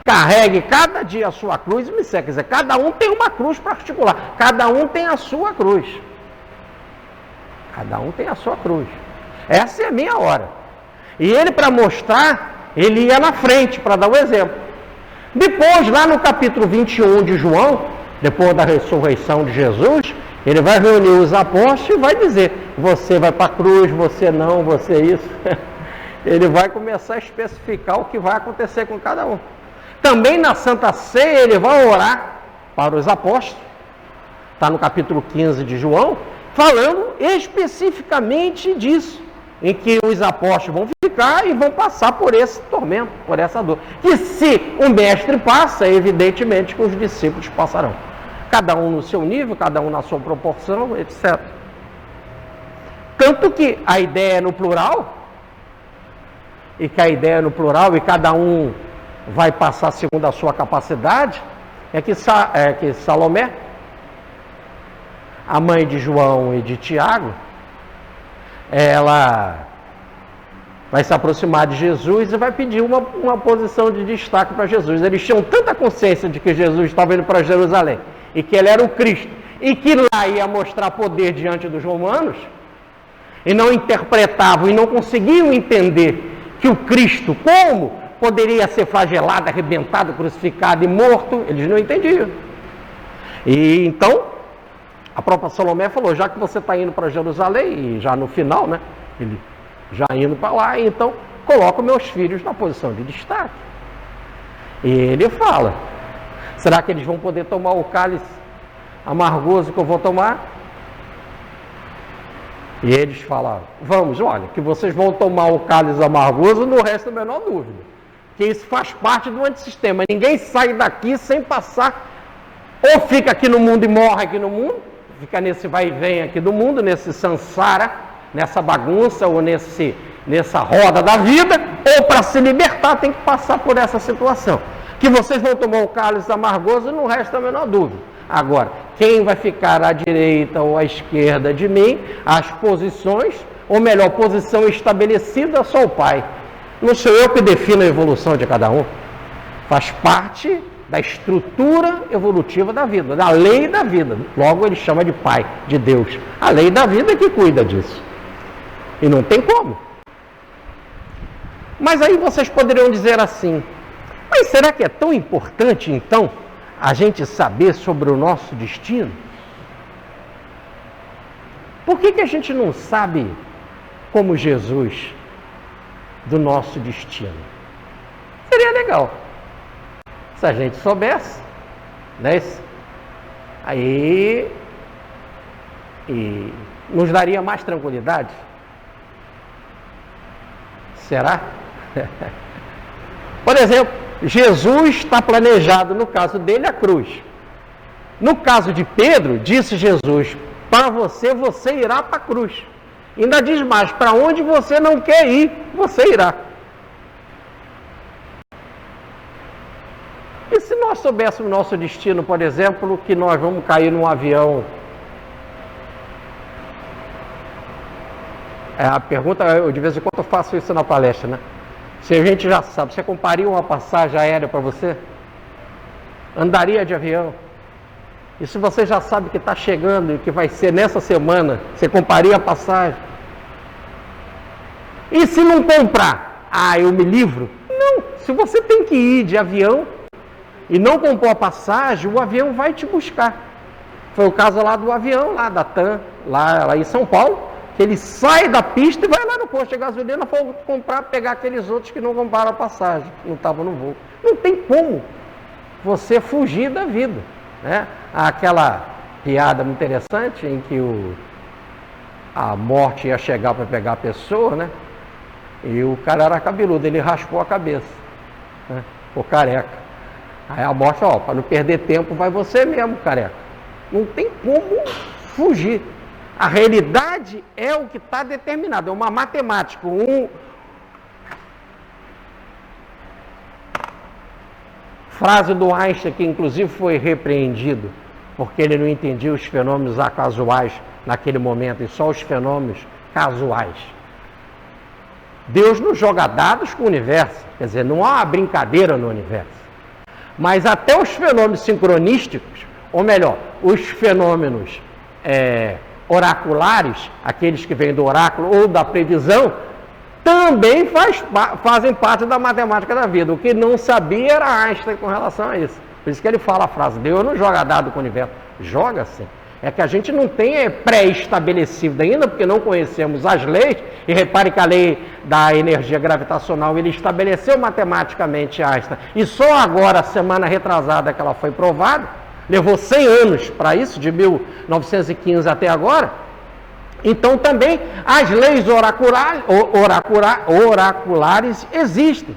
carregue cada dia a sua cruz e me segue. Quer dizer, cada um tem uma cruz particular, cada um tem a sua cruz. Cada um tem a sua cruz. Essa é a minha hora. E ele, para mostrar, ele ia na frente, para dar o exemplo. Depois, lá no capítulo 21 de João, depois da ressurreição de Jesus, ele vai reunir os apóstolos e vai dizer: você vai para a cruz, você não, você isso. Ele vai começar a especificar o que vai acontecer com cada um. Também na Santa Ceia ele vai orar para os apóstolos. Está no capítulo 15 de João, falando especificamente disso, em que os apóstolos vão ficar e vão passar por esse tormento, por essa dor. Que se o mestre passa, evidentemente que os discípulos passarão. Cada um no seu nível, cada um na sua proporção, etc. Tanto que a ideia é no plural, e cada um vai passar segundo a sua capacidade, é que Salomé, a mãe de João e de Tiago, ela vai se aproximar de Jesus e vai pedir uma posição de destaque para Jesus. Eles tinham tanta consciência de que Jesus estava indo para Jerusalém e que ele era o Cristo e que lá ia mostrar poder diante dos romanos, e não interpretavam e não conseguiam entender que o Cristo, como poderia ser flagelado, arrebentado, crucificado e morto, eles não entendiam. E então, a própria Salomé falou, já que você está indo para Jerusalém, e já no final, né, ele já indo para lá, então coloco meus filhos na posição de destaque. E ele fala, será que eles vão poder tomar o cálice amargoso que eu vou tomar? E eles falaram, vamos, olha, que vocês vão tomar o cálice amargoso, não resta a menor dúvida. Que isso faz parte do antissistema. Ninguém sai daqui sem passar, ou fica aqui no mundo e morre aqui no mundo, fica nesse vai e vem aqui do mundo, nesse sansara, nessa bagunça, ou nessa roda da vida, ou para se libertar tem que passar por essa situação. Que vocês vão tomar o cálice amargoso, não resta a menor dúvida. Agora, quem vai ficar à direita ou à esquerda de mim, as posições, ou melhor, posição estabelecida, só o Pai. Não sou eu que defino a evolução de cada um. Faz parte da estrutura evolutiva da vida, da lei da vida. Logo ele chama de Pai, de Deus. A lei da vida é que cuida disso. E não tem como. Mas aí vocês poderiam dizer assim, mas será que é tão importante então a gente saber sobre o nosso destino? Por que a gente não sabe, como Jesus, do nosso destino? Seria legal se a gente soubesse, né? Aí e nos daria mais tranquilidade. Será? Por exemplo, Jesus está planejado, no caso dele, a cruz. No caso de Pedro, disse Jesus, para você, você irá para a cruz. Ainda diz mais, para onde você não quer ir, você irá. E se nós soubéssemos o nosso destino, por exemplo, que nós vamos cair num avião? A pergunta, eu de vez em quando eu faço isso na palestra, né? Se a gente já sabe, você compraria uma passagem aérea para você? Andaria de avião? E se você já sabe que está chegando e que vai ser nessa semana, você compraria a passagem? E se não comprar? Ah, eu me livro? Não, se você tem que ir de avião e não comprou a passagem, o avião vai te buscar. Foi o caso lá do avião, lá da TAM, lá em São Paulo, que ele sai da pista e vai lá no posto de gasolina para comprar, pegar aqueles outros que não compraram a passagem, que não estavam no voo. Não tem como você fugir da vida, né? Aquela piada muito interessante em que a morte ia chegar para pegar a pessoa, né? E o cara era cabeludo, ele raspou a cabeça, né? Ficou careca. Aí a morte, ó, para não perder tempo, vai você mesmo, careca. Não tem como fugir. A realidade é o que está determinado, é uma matemática. Frase do Einstein, que inclusive foi repreendido, porque ele não entendia os fenômenos acasuais naquele momento, e só os fenômenos casuais. Deus não joga dados com o universo, quer dizer, não há uma brincadeira no universo. Mas até os fenômenos sincronísticos, ou melhor, os fenômenos oraculares, aqueles que vêm do oráculo ou da previsão, também fazem parte da matemática da vida. O que não sabia era Einstein com relação a isso. Por isso que ele fala a frase, Deus não joga dado com o universo. Joga sim. É que a gente não tem pré-estabelecido ainda, porque não conhecemos as leis, e repare que a lei da energia gravitacional, ele estabeleceu matematicamente Einstein, e só agora, semana retrasada, que ela foi provada, levou 100 anos para isso, de 1915 até agora. Então também as leis oraculares existem,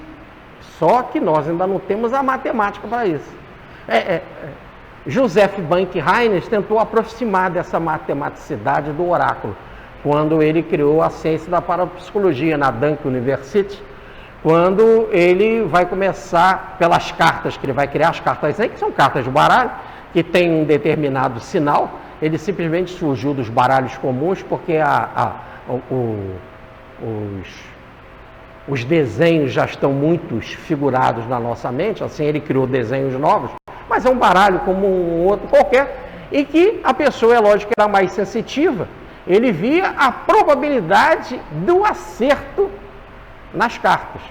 só que nós ainda não temos a matemática para isso. Joseph Bank-Reines tentou aproximar dessa matematicidade do oráculo, quando ele criou a ciência da parapsicologia na Duke University, quando ele vai começar pelas cartas, que ele vai criar as cartas aí, que são cartas de baralho, que tem um determinado sinal. Ele simplesmente surgiu dos baralhos comuns, porque os desenhos já estão muito figurados na nossa mente, assim ele criou desenhos novos, mas é um baralho como um outro qualquer, e que a pessoa, é lógico, era mais sensitiva, ele via a probabilidade do acerto nas cartas.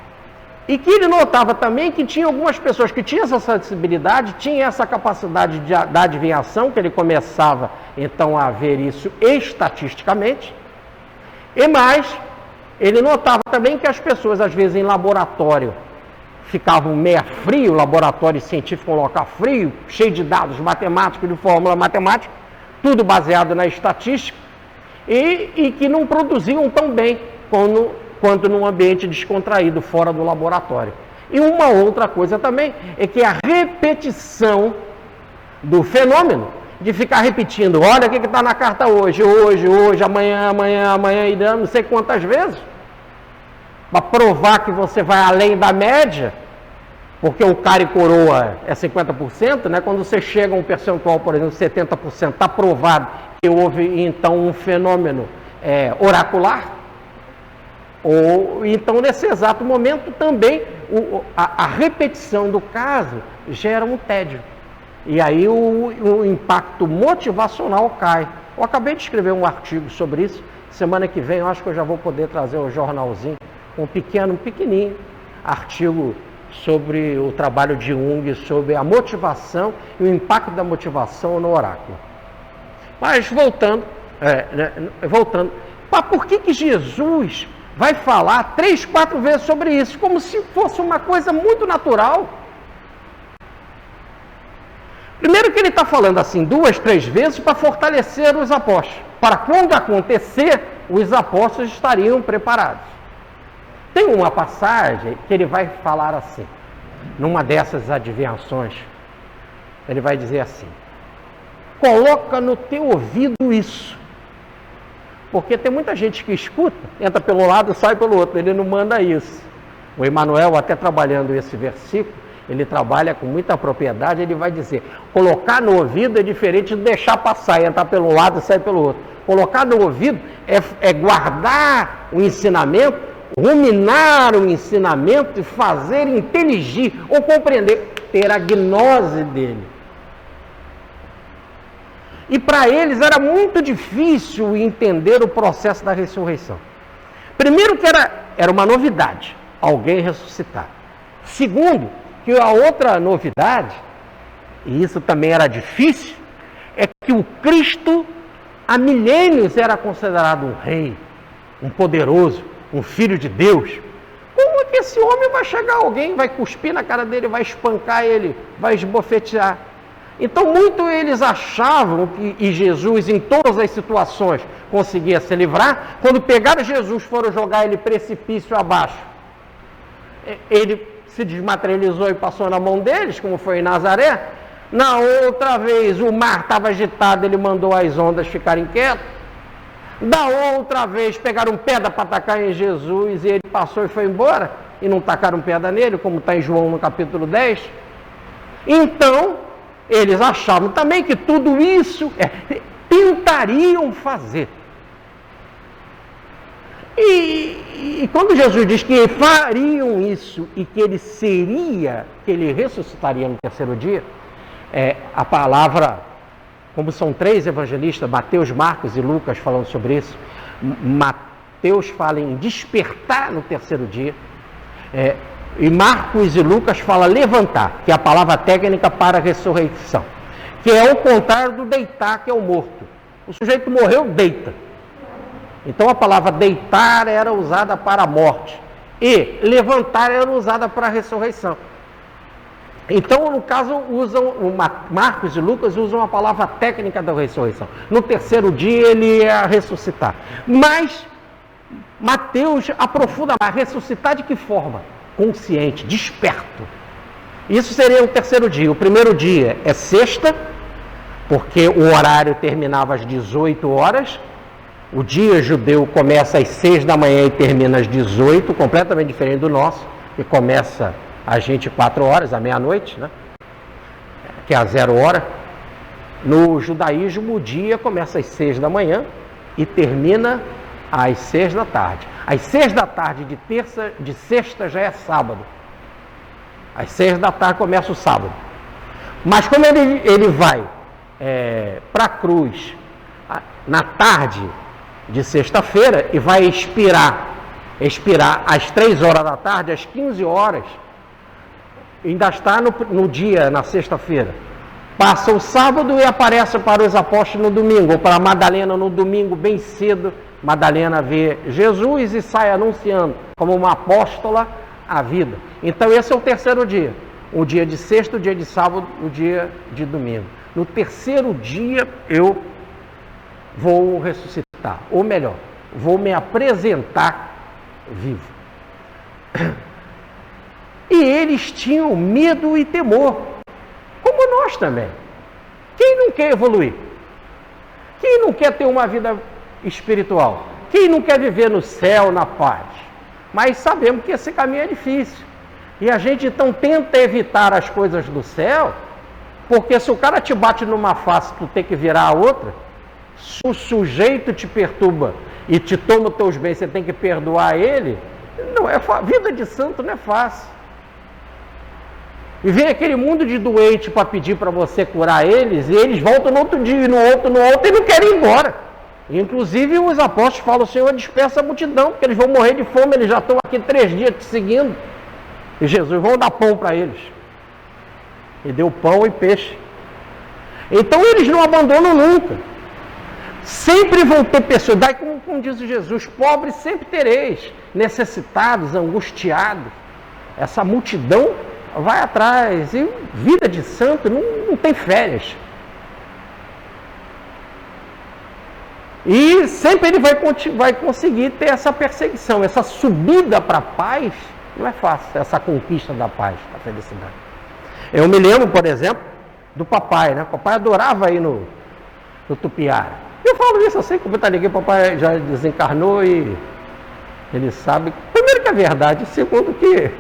E que ele notava também que tinha algumas pessoas que tinham essa sensibilidade, tinham essa capacidade da adivinhação, que ele começava então a ver isso estatisticamente, e mais, ele notava também que as pessoas, às vezes, em laboratório, ficavam meio frio, laboratório científico, um local frio, cheio de dados matemáticos, de fórmula matemática, tudo baseado na estatística, e que não produziam tão bem quanto num ambiente descontraído, fora do laboratório. E uma outra coisa também é que a repetição do fenômeno, de ficar repetindo, olha o que está na carta hoje, amanhã, e não sei quantas vezes, para provar que você vai além da média, porque o cara e coroa é 50%, né? Quando você chega a um percentual, por exemplo, 70%, está provado que houve então um fenômeno oracular, ou então nesse exato momento também a repetição do caso gera um tédio. E aí o impacto motivacional cai. Eu acabei de escrever um artigo sobre isso. Semana que vem eu acho que eu já vou poder trazer um jornalzinho, um pequenininho artigo sobre o trabalho de Jung, sobre a motivação e o impacto da motivação no oráculo. Mas voltando, por que Jesus vai falar 3, 4 vezes sobre isso, como se fosse uma coisa muito natural? Primeiro que ele está falando assim 2, 3 vezes para fortalecer os apóstolos, para quando acontecer, os apóstolos estariam preparados. Tem uma passagem que ele vai falar assim, numa dessas adivinhações, ele vai dizer assim, coloca no teu ouvido isso, porque tem muita gente que escuta, entra pelo lado e sai pelo outro, ele não manda isso. O Emmanuel, até trabalhando esse versículo, ele trabalha com muita propriedade, ele vai dizer, colocar no ouvido é diferente de deixar passar, entrar pelo lado e sair pelo outro. Colocar no ouvido é guardar o ensinamento, ruminar o ensinamento e fazer inteligir ou compreender, ter a gnose dele. E para eles era muito difícil entender o processo da ressurreição. Primeiro que era uma novidade, alguém ressuscitar. Segundo, que a outra novidade, e isso também era difícil, é que o Cristo há milênios era considerado um rei, um poderoso, um filho de Deus. Como é que esse homem vai chegar alguém, vai cuspir na cara dele, vai espancar ele, vai esbofetear? Então, muito eles achavam que Jesus, em todas as situações, conseguia se livrar. Quando pegaram Jesus, foram jogar ele precipício abaixo. Ele se desmaterializou e passou na mão deles, como foi em Nazaré. Na outra vez, o mar estava agitado, ele mandou as ondas ficarem quietas. Da outra vez, pegaram pedra para atacar em Jesus e ele passou e foi embora. E não tacaram pedra nele, como está em João no capítulo 10. Então, eles achavam também que tudo isso tentariam fazer. E quando Jesus diz que fariam isso e que ele ressuscitaria no terceiro dia, a palavra, como são 3 evangelistas, Mateus, Marcos e Lucas falando sobre isso, Mateus fala em despertar no terceiro dia, e Marcos e Lucas falam levantar, que é a palavra técnica para a ressurreição, que é o contrário do deitar, que é o morto. O sujeito morreu, deita. Então a palavra deitar era usada para a morte e levantar era usada para a ressurreição. Então, no caso, Marcos e Lucas usam a palavra técnica da ressurreição. No terceiro dia ele ia ressuscitar. Mas Mateus aprofunda mais. Ressuscitar de que forma? Consciente, desperto. Isso seria o terceiro dia. O primeiro dia é sexta, porque o horário terminava às 18 horas. O dia judeu começa às 6 da manhã e termina às 18, completamente diferente do nosso. que começa às 24 horas, à meia-noite, né? Que é a 0 hora. No judaísmo, o dia começa às 6 da manhã e termina às 6 da tarde. Às 6 da tarde de sexta já é sábado. Às 6 da tarde começa o sábado. Mas como ele vai para a cruz na tarde de sexta-feira e vai expirar às 3 horas da tarde, às 15 horas, ainda está no dia, na sexta-feira. Passa o sábado e aparece para os apóstolos no domingo, ou para Madalena no domingo, bem cedo. Madalena vê Jesus e sai anunciando como uma apóstola a vida. Então esse é o terceiro dia. O dia de sexta, o dia de sábado, o dia de domingo. No terceiro dia eu vou ressuscitar, ou melhor, vou me apresentar vivo. E eles tinham medo e temor, como nós também. Quem não quer evoluir? Quem não quer ter uma vida espiritual? Quem não quer viver no céu, na paz? Mas sabemos que esse caminho é difícil. E a gente então tenta evitar as coisas do céu, porque se o cara te bate numa face, tu tem que virar a outra. Se o sujeito te perturba e te toma os teus bens, você tem que perdoar ele. Não é vida de santo não é fácil. E vem aquele mundo de doente para pedir para você curar eles, e eles voltam no outro dia, no outro, e não querem ir embora. Inclusive os apóstolos falam: Senhor, dispersa a multidão, porque eles vão morrer de fome, eles já estão aqui 3 dias te seguindo. E Jesus, vão dar pão para eles. E deu pão e peixe. Então eles não abandonam nunca. Sempre vão ter pessoas, daí como diz Jesus, pobres sempre tereis, necessitados, angustiados. Essa multidão vai atrás, e vida de santo não tem férias. E sempre ele vai conseguir ter essa perseguição, essa subida para a paz, não é fácil, essa conquista da paz, da felicidade. Eu me lembro, por exemplo, do papai, né? O papai adorava ir no Tupiara. Eu falo isso assim, como eu liguei, o papai já desencarnou e ele sabe, primeiro que é verdade, segundo que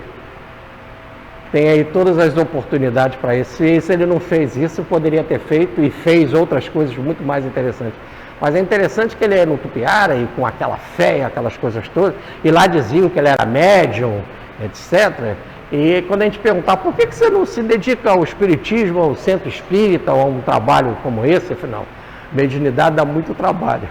tem aí todas as oportunidades para isso. Se ele não fez isso, poderia ter feito e fez outras coisas muito mais interessantes. Mas é interessante que ele é no Tupiara e com aquela fé, aquelas coisas todas, e lá diziam que ele era médium, etc. E quando a gente perguntar por que você não se dedica ao espiritismo, ao centro espírita, ou a um trabalho como esse, afinal, mediunidade dá muito trabalho.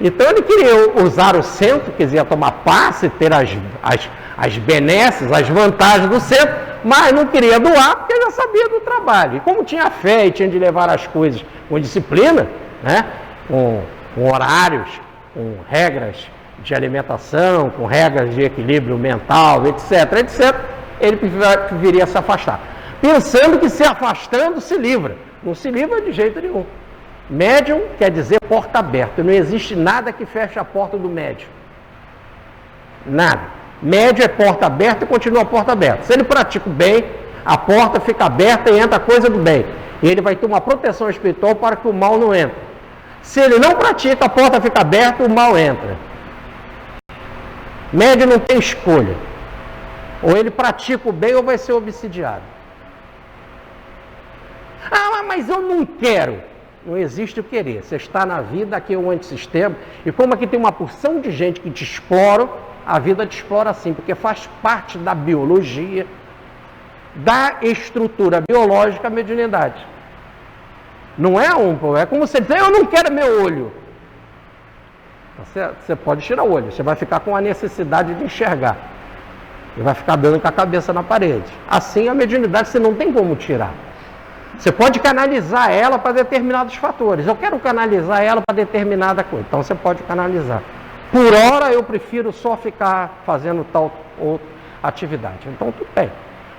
Então ele queria usar o centro, queria tomar passe, ter as benesses, as vantagens do centro, mas não queria doar porque já sabia do trabalho. E como tinha fé e tinha de levar as coisas com disciplina, né? Com horários, com regras de alimentação, com regras de equilíbrio mental, etc., ele preferia se afastar. Pensando que se afastando se livra. Não se livra de jeito nenhum. Médium quer dizer porta aberta. Não existe nada que feche a porta do médium. Nada. Médium é porta aberta e continua a porta aberta. Se ele pratica o bem, a porta fica aberta e entra a coisa do bem. E ele vai ter uma proteção espiritual para que o mal não entre. Se ele não pratica, a porta fica aberta e o mal entra. Médium não tem escolha. Ou ele pratica o bem ou vai ser obsidiado. Ah, mas eu não quero. Não existe o querer. Você está na vida, aqui é um antissistema. E como aqui tem uma porção de gente que te explora, a vida te explora assim, porque faz parte da biologia, da estrutura biológica a mediunidade. Não é é como você dizer, eu não quero meu olho. Você pode tirar o olho, você vai ficar com a necessidade de enxergar. E vai ficar dando com a cabeça na parede. Assim a mediunidade você não tem como tirar. Você pode canalizar ela para determinados fatores. Eu quero canalizar ela para determinada coisa. Então você pode canalizar. Por hora eu prefiro só ficar fazendo tal outra atividade. Então tudo bem.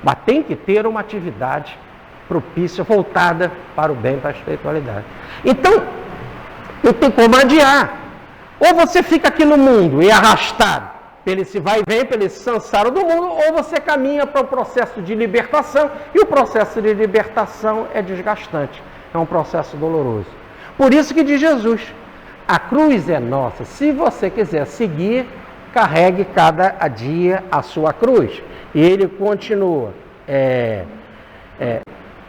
Mas tem que ter uma atividade propícia, voltada para o bem, para a espiritualidade. Então, não tem como adiar. Ou você fica aqui no mundo e é arrastado pelo esse vai e vem, pelo esse sansara do mundo, ou você caminha para o processo de libertação, e o processo de libertação é desgastante, é um processo doloroso. Por isso que diz Jesus, a cruz é nossa, se você quiser seguir, carregue cada dia a sua cruz. E ele continua,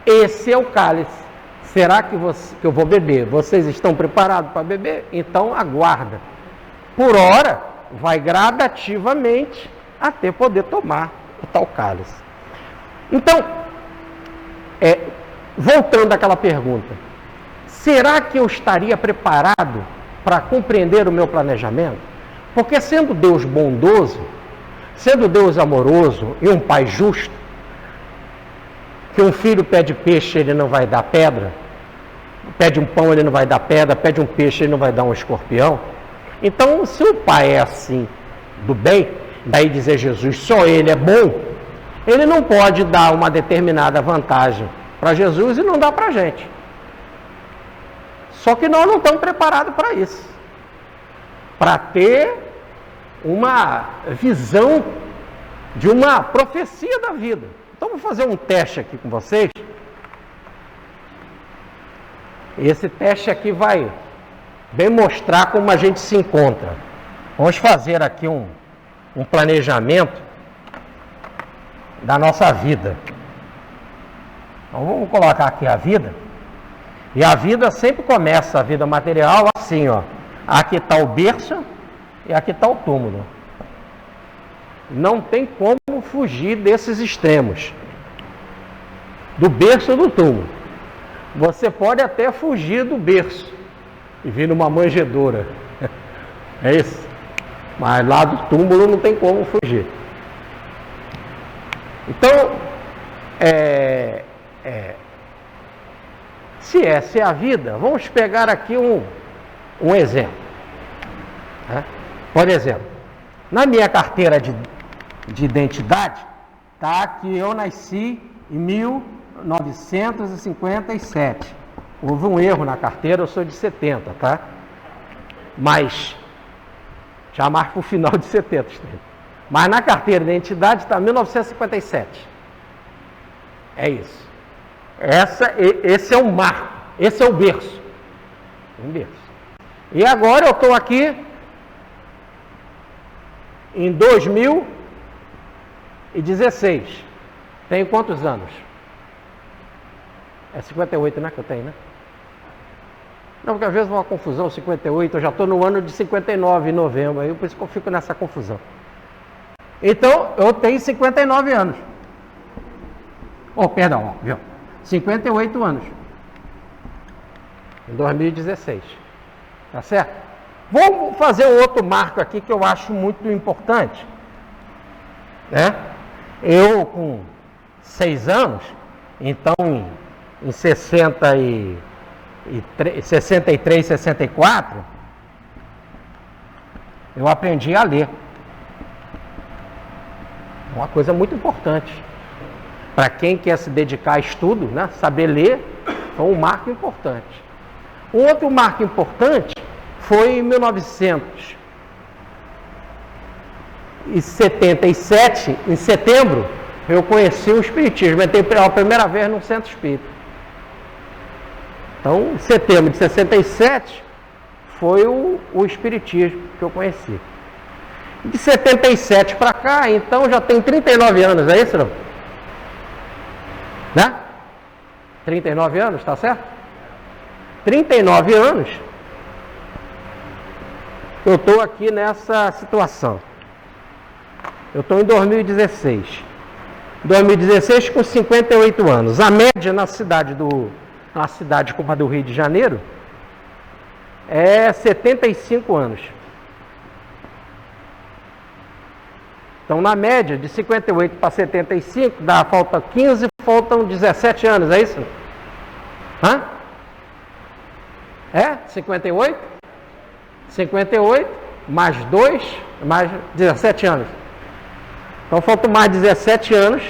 esse é o cálice. Será que eu vou beber? Vocês estão preparados para beber? Então aguarda. Por hora, vai gradativamente até poder tomar o tal cálice. Então, voltando àquela pergunta, será que eu estaria preparado para compreender o meu planejamento? Porque sendo Deus bondoso, sendo Deus amoroso e um pai justo, que um filho pede peixe, ele não vai dar pedra, pede um pão, ele não vai dar pedra, pede um peixe, ele não vai dar um escorpião. Então, se o pai é assim, do bem, daí dizer Jesus, só ele é bom, ele não pode dar uma determinada vantagem para Jesus e não dá para a gente. Só que nós não estamos preparados para isso. Para ter uma visão de uma profecia da vida. Então, vou fazer um teste aqui com vocês. Esse teste aqui vai bem mostrar como a gente se encontra. Vamos fazer aqui um planejamento da nossa vida. Então, vamos colocar aqui a vida. E a vida sempre começa, a vida material, assim, ó. Aqui está o berço e aqui está o túmulo. Não tem como fugir desses extremos. Do berço ou do túmulo. Você pode até fugir do berço e vir numa manjedoura. É isso. Mas lá do túmulo não tem como fugir. Então, se essa é a vida, vamos pegar aqui um exemplo. Por exemplo, na minha carteira de identidade, está que eu nasci em 1957. Houve um erro na carteira, eu sou de 70, tá? Mas, já marco o final de 70. Mas na carteira de identidade está 1957. É isso. Esse é o marco, esse é o berço. Um berço. E agora eu estou aqui em 2016. Tenho quantos anos? É 58, né, que eu tenho, né? Não, porque às vezes uma confusão, 58, eu já estou no ano de 59, em novembro, aí por isso que eu fico nessa confusão. Então, eu tenho 59 anos. Perdão, viu? 58 anos. Em 2016. Tá certo? Vamos fazer um outro marco aqui que eu acho muito importante. Né? Eu, com 6 anos, então em 63, 64, eu aprendi a ler. Uma coisa muito importante. Para quem quer se dedicar a estudo, né? Saber ler é um marco importante. Um outro marco importante foi em 1977, em setembro, eu conheci o Espiritismo. Entrei pela primeira vez num centro espírita. Então, em setembro de 67, foi o Espiritismo que eu conheci. De 77 para cá, então já tem 39 anos, é isso, não? Né? 39 anos, tá certo? 39 anos, eu estou aqui nessa situação. Eu estou em 2016. 2016 com 58 anos. A média na cidade como a do Rio de Janeiro é 75 anos. Então, na média, de 58 para 75, falta 15, faltam 17 anos, é isso? Hã? 58? 58, mais 2, mais 17 anos. Então, faltam mais 17 anos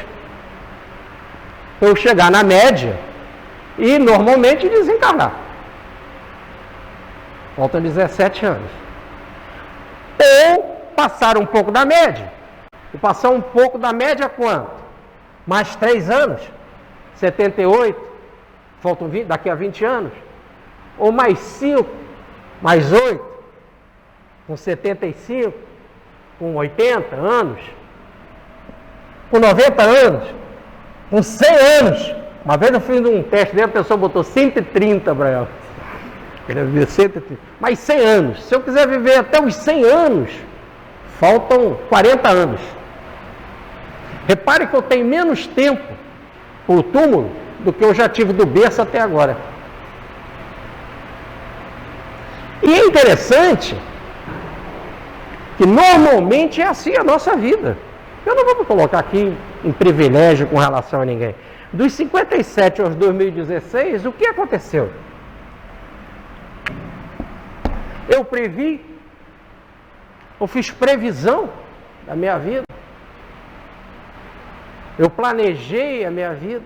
para eu chegar na média e, normalmente, desencarnar. Faltam 17 anos. Ou passar um pouco da média. E passar um pouco da média quanto? Mais 3 anos? 78? Faltam 20, daqui a 20 anos? Ou mais 5? Mais 8? Com 75? com 80 anos, com 90 anos, com 100 anos. Uma vez eu fiz um teste dele, a pessoa botou 130 para ela. Queria viver 130. Mas 100 anos. Se eu quiser viver até os 100 anos, faltam 40 anos. Repare que eu tenho menos tempo para o túmulo do que eu já tive do berço até agora. E é interessante que normalmente é assim a nossa vida. Eu não vou me colocar aqui em privilégio com relação a ninguém. Dos 57 aos 2016, o que aconteceu? Eu previ, eu fiz previsão da minha vida, eu planejei a minha vida,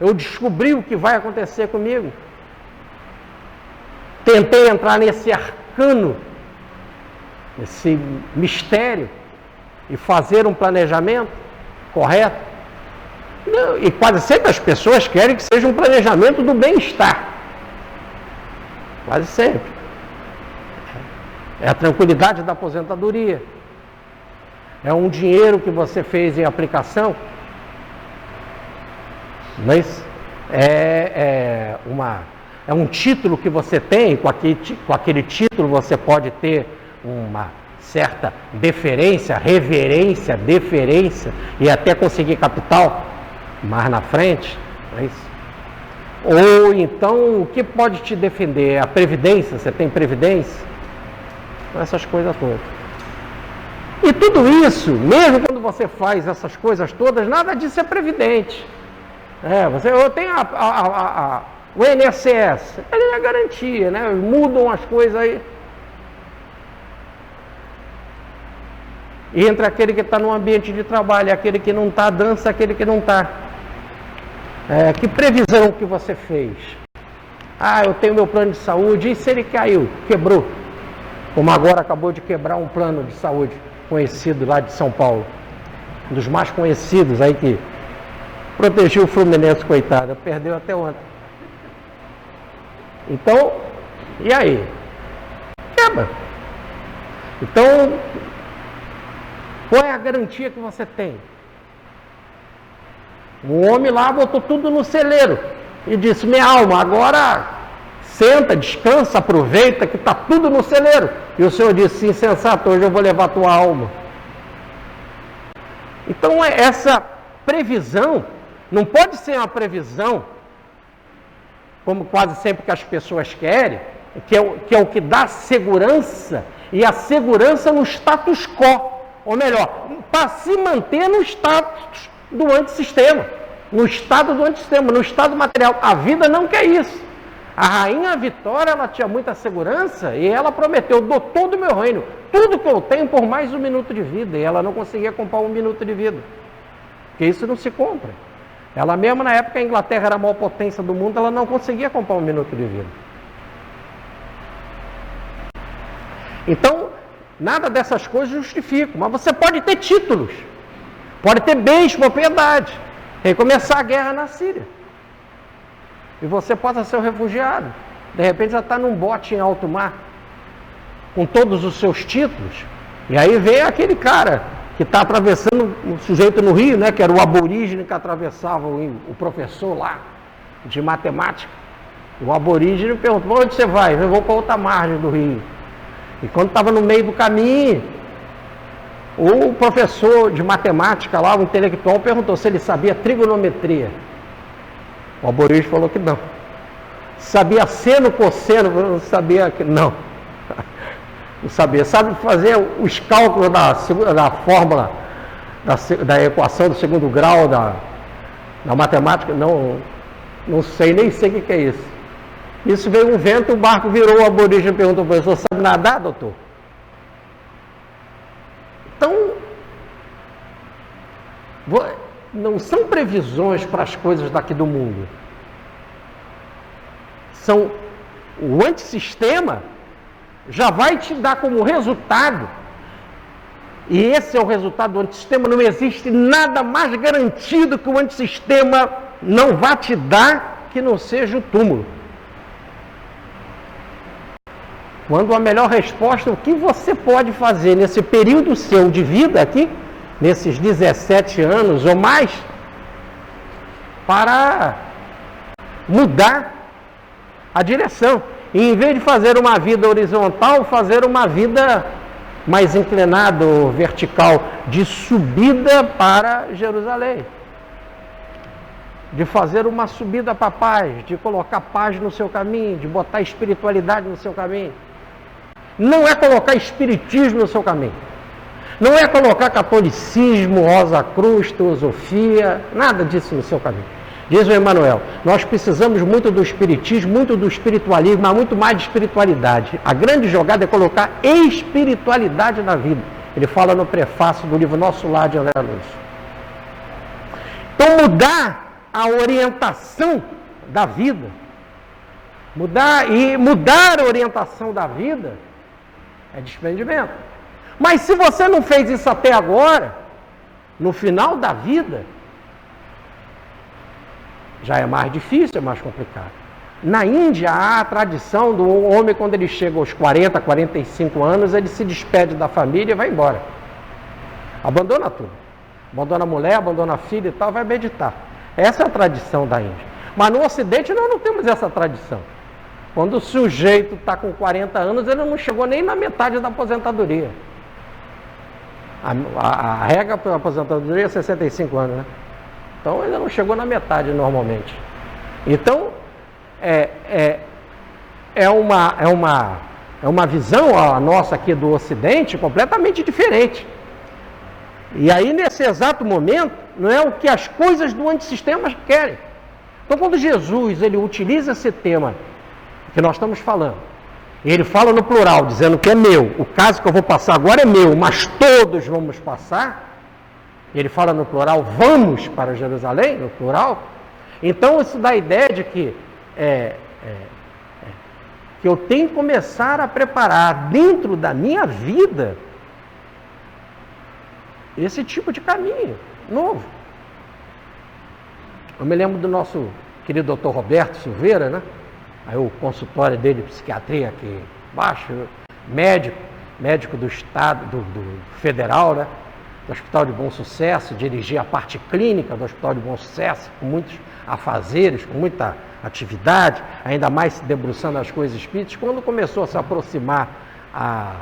eu descobri o que vai acontecer comigo, tentei entrar nesse arcano, nesse mistério, e fazer um planejamento correto. Não, e quase sempre as pessoas querem que seja um planejamento do bem-estar. Quase sempre. É a tranquilidade da aposentadoria. É um dinheiro que você fez em aplicação. Mas é um título que você tem, com aquele título você pode ter uma certa deferência, reverência, deferência e até conseguir capital mais na frente. Não é isso? Ou então, o que pode te defender? A previdência, você tem previdência? Essas coisas todas. E tudo isso, mesmo quando você faz essas coisas todas, nada disso é previdente. Eu tenho o INSS, ele é a garantia, né? Mudam as coisas aí. E entre aquele que está no ambiente de trabalho e aquele que não está, dança aquele que não está. Que previsão que você fez? Eu tenho meu plano de saúde, e se ele caiu, quebrou? Como agora acabou de quebrar um plano de saúde conhecido lá de São Paulo. Um dos mais conhecidos aí que protegeu o Fluminense, coitado, perdeu até ontem. Então, e aí? Quebra. Então, qual é a garantia que você tem? O homem lá botou tudo no celeiro e disse: minha alma, agora senta, descansa, aproveita que está tudo no celeiro. E o Senhor disse: insensato, hoje eu vou levar a tua alma. Então essa previsão não pode ser uma previsão, como quase sempre que as pessoas querem, que é o que dá segurança, e a segurança no status quo. Ou melhor, para se manter no status do antissistema, no estado do antissistema, no estado material. A vida não quer isso. A rainha Vitória, ela tinha muita segurança e ela prometeu: dou todo o meu reino, tudo que eu tenho por mais um minuto de vida. E ela não conseguia comprar um minuto de vida, porque isso não se compra. Ela mesma, na época, a Inglaterra era a maior potência do mundo, ela não conseguia comprar um minuto de vida. Então, nada dessas coisas justifica, mas você pode ter títulos, pode ter bens, propriedade, e começar a guerra na Síria. E você possa ser um refugiado. De repente já está num bote em alto mar, com todos os seus títulos, e aí vem aquele cara que está atravessando, o sujeito no rio, né, que era o aborígene que atravessava o professor lá, de matemática. O aborígene perguntou: onde você vai? Eu vou para outra margem do rio. E quando estava no meio do caminho, o professor de matemática lá, o intelectual, perguntou se ele sabia trigonometria. O aborígene falou que não. Sabia seno, cosseno, não sabia que não. Não sabia. Sabe fazer os cálculos da fórmula, da equação do segundo grau da matemática? Não sei, nem sei o que é isso. Isso veio um vento, o barco virou, o aborígene perguntou ao professor: sabe nadar, doutor? Então, não são previsões para as coisas daqui do mundo. O antissistema já vai te dar como resultado, e esse é o resultado do antissistema. Não existe nada mais garantido que o antissistema não vá te dar que não seja o túmulo. Quando a melhor resposta, o que você pode fazer nesse período seu de vida aqui, nesses 17 anos ou mais, para mudar a direção. E em vez de fazer uma vida horizontal, fazer uma vida mais inclinada ou vertical, de subida para Jerusalém. De fazer uma subida para a paz, de colocar paz no seu caminho, de botar espiritualidade no seu caminho. Não é colocar espiritismo no seu caminho. Não é colocar catolicismo, Rosa Cruz, teosofia, nada disso no seu caminho. Diz o Emmanuel, nós precisamos muito do espiritismo, muito do espiritualismo, mas muito mais de espiritualidade. A grande jogada é colocar espiritualidade na vida. Ele fala no prefácio do livro Nosso Lar de André Luiz. Então mudar a orientação da vida, mudar a orientação da vida é desprendimento. Mas se você não fez isso até agora, no final da vida, já é mais difícil, é mais complicado. Na Índia há a tradição do homem, quando ele chega aos 40, 45 anos, ele se despede da família e vai embora. Abandona tudo. Abandona a mulher, abandona a filha e tal, vai meditar. Essa é a tradição da Índia. Mas no Ocidente nós não temos essa tradição. Quando o sujeito está com 40 anos, ele não chegou nem na metade da aposentadoria. A regra para a aposentadoria é 65 anos, né? Então ainda não chegou na metade normalmente. Então é uma visão a nossa aqui do Ocidente completamente diferente. E aí nesse exato momento não é o que as coisas do antissistema querem. Então quando Jesus ele utiliza esse tema que nós estamos falando, ele fala no plural, dizendo que é meu, o caso que eu vou passar agora é meu, mas todos vamos passar. Ele fala no plural, vamos para Jerusalém, no plural. Então isso dá a ideia de que eu tenho que começar a preparar dentro da minha vida esse tipo de caminho novo. Eu me lembro do nosso querido Dr. Roberto Silveira, né? Aí o consultório dele de psiquiatria aqui embaixo, médico do Estado, do Federal, né? Do Hospital de Bom Sucesso, dirigia a parte clínica do Hospital de Bom Sucesso, com muitos afazeres, com muita atividade, ainda mais se debruçando nas coisas espíritas. Quando começou a se aproximar a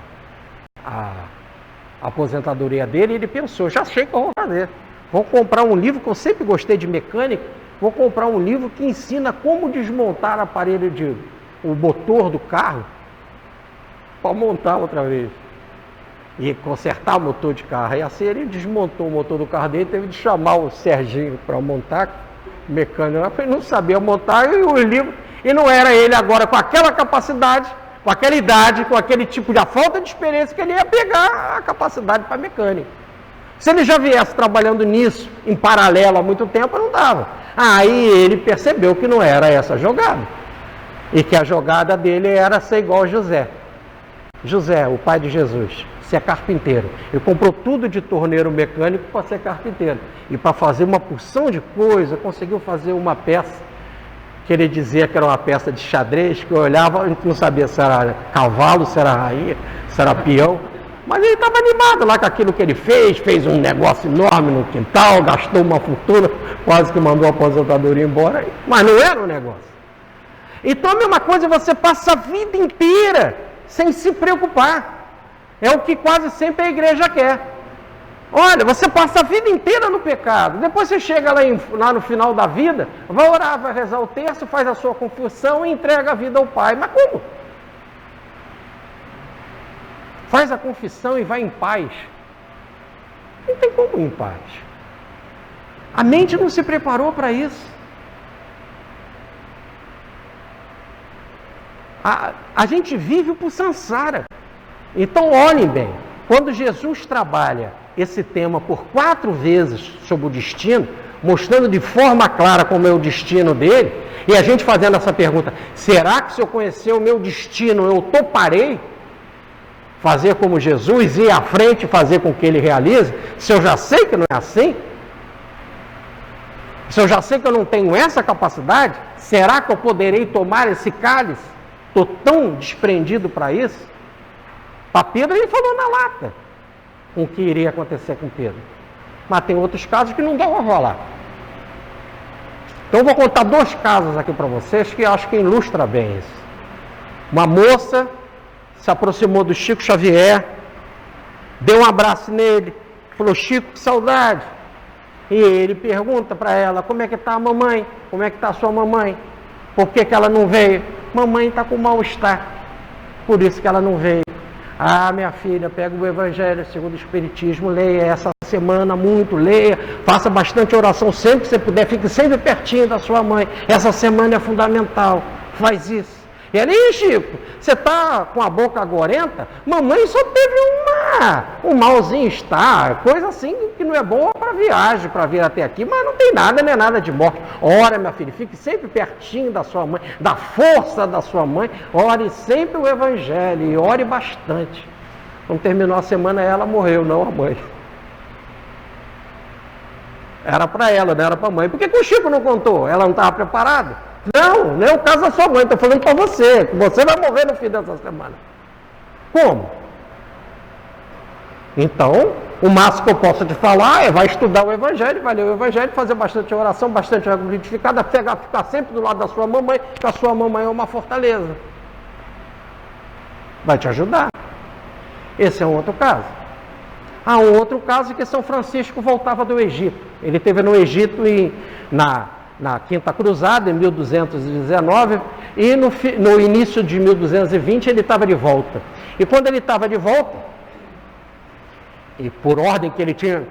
aposentadoria dele, ele pensou, já sei o que eu vou fazer. Vou comprar um livro, que eu sempre gostei de mecânica, vou comprar um livro que ensina como desmontar o motor do carro para montar outra vez. E consertar o motor de carro. E assim ele desmontou o motor do carro dele, teve de chamar o Serginho para montar, mecânico, ele não sabia montar, e o livro, e não era ele agora com aquela capacidade, com aquela idade, com aquele tipo de falta de experiência, que ele ia pegar a capacidade para mecânica. Se ele já viesse trabalhando nisso, em paralelo há muito tempo, não dava. Aí ele percebeu que não era essa a jogada, e que a jogada dele era ser igual a José. José, o pai de Jesus, ser carpinteiro. Ele comprou tudo de torneiro mecânico para ser carpinteiro. E para fazer uma porção de coisa, conseguiu fazer uma peça que ele dizia que era uma peça de xadrez, que eu olhava, a gente não sabia se era cavalo, se era rainha, se era peão. Mas ele estava animado lá com aquilo que ele fez um negócio enorme no quintal, gastou uma fortuna, quase que mandou a aposentadoria embora, mas não era um negócio. Então a mesma coisa, você passa a vida inteira sem se preocupar. É o que quase sempre a igreja quer. Olha, você passa a vida inteira no pecado, depois você chega lá no final da vida, vai orar, vai rezar o terço, faz a sua confissão e entrega a vida ao Pai. Mas como? Faz a confissão e vai em paz. Não tem como ir em paz. A mente não se preparou para isso. A gente vive por samsara. Então olhem bem, quando Jesus trabalha esse tema por 4 vezes sobre o destino, mostrando de forma clara como é o destino dele, e a gente fazendo essa pergunta, será que se eu conhecer o meu destino, eu toparei fazer como Jesus, ir à frente e fazer com que ele realize? Se eu já sei que não é assim, se eu já sei que eu não tenho essa capacidade, será que eu poderei tomar esse cálice estou tão desprendido para isso. Para Pedro ele falou na lata o que iria acontecer com Pedro. Mas tem outros casos que não dá para falar. Então eu vou contar 2 casos aqui para vocês que eu acho que ilustra bem isso. Uma moça se aproximou do Chico Xavier, deu um abraço nele, falou: Chico, que saudade. E ele pergunta para ela: como é que está a mamãe? Como é que está a sua mamãe? Por que ela não veio? Mamãe está com mal-estar, por isso que ela não veio. Ah, minha filha, pega o Evangelho segundo o Espiritismo, leia essa semana muito, leia, faça bastante oração sempre que você puder, fique sempre pertinho da sua mãe. Essa semana é fundamental, faz isso. E ali, Chico, você está com a boca agorenta? Mamãe só teve um malzinho estar, coisa assim que não é boa para viagem, para vir até aqui, mas não tem nada, não é nada de morte. Ora, minha filha, fique sempre pertinho da sua mãe, da força da sua mãe, ore sempre o Evangelho e ore bastante. Quando terminou a semana, ela morreu, não a mãe. Era para ela, não era para a mãe. Por que o Chico não contou? Ela não estava preparada? Não é o caso da sua mãe, estou falando para você, que você vai morrer no fim dessa semana. Como? Então, o máximo que eu posso te falar é: vai estudar o Evangelho, vai ler o Evangelho, fazer bastante oração, bastante água glorificada, ficar sempre do lado da sua mamãe, que a sua mamãe é uma fortaleza. Vai te ajudar. Esse é um outro caso. Há um outro caso que São Francisco voltava do Egito. Ele esteve no Egito na Quinta Cruzada, em 1219, e no início de 1220 ele estava de volta. E quando ele estava de volta, e por ordem que ele tinha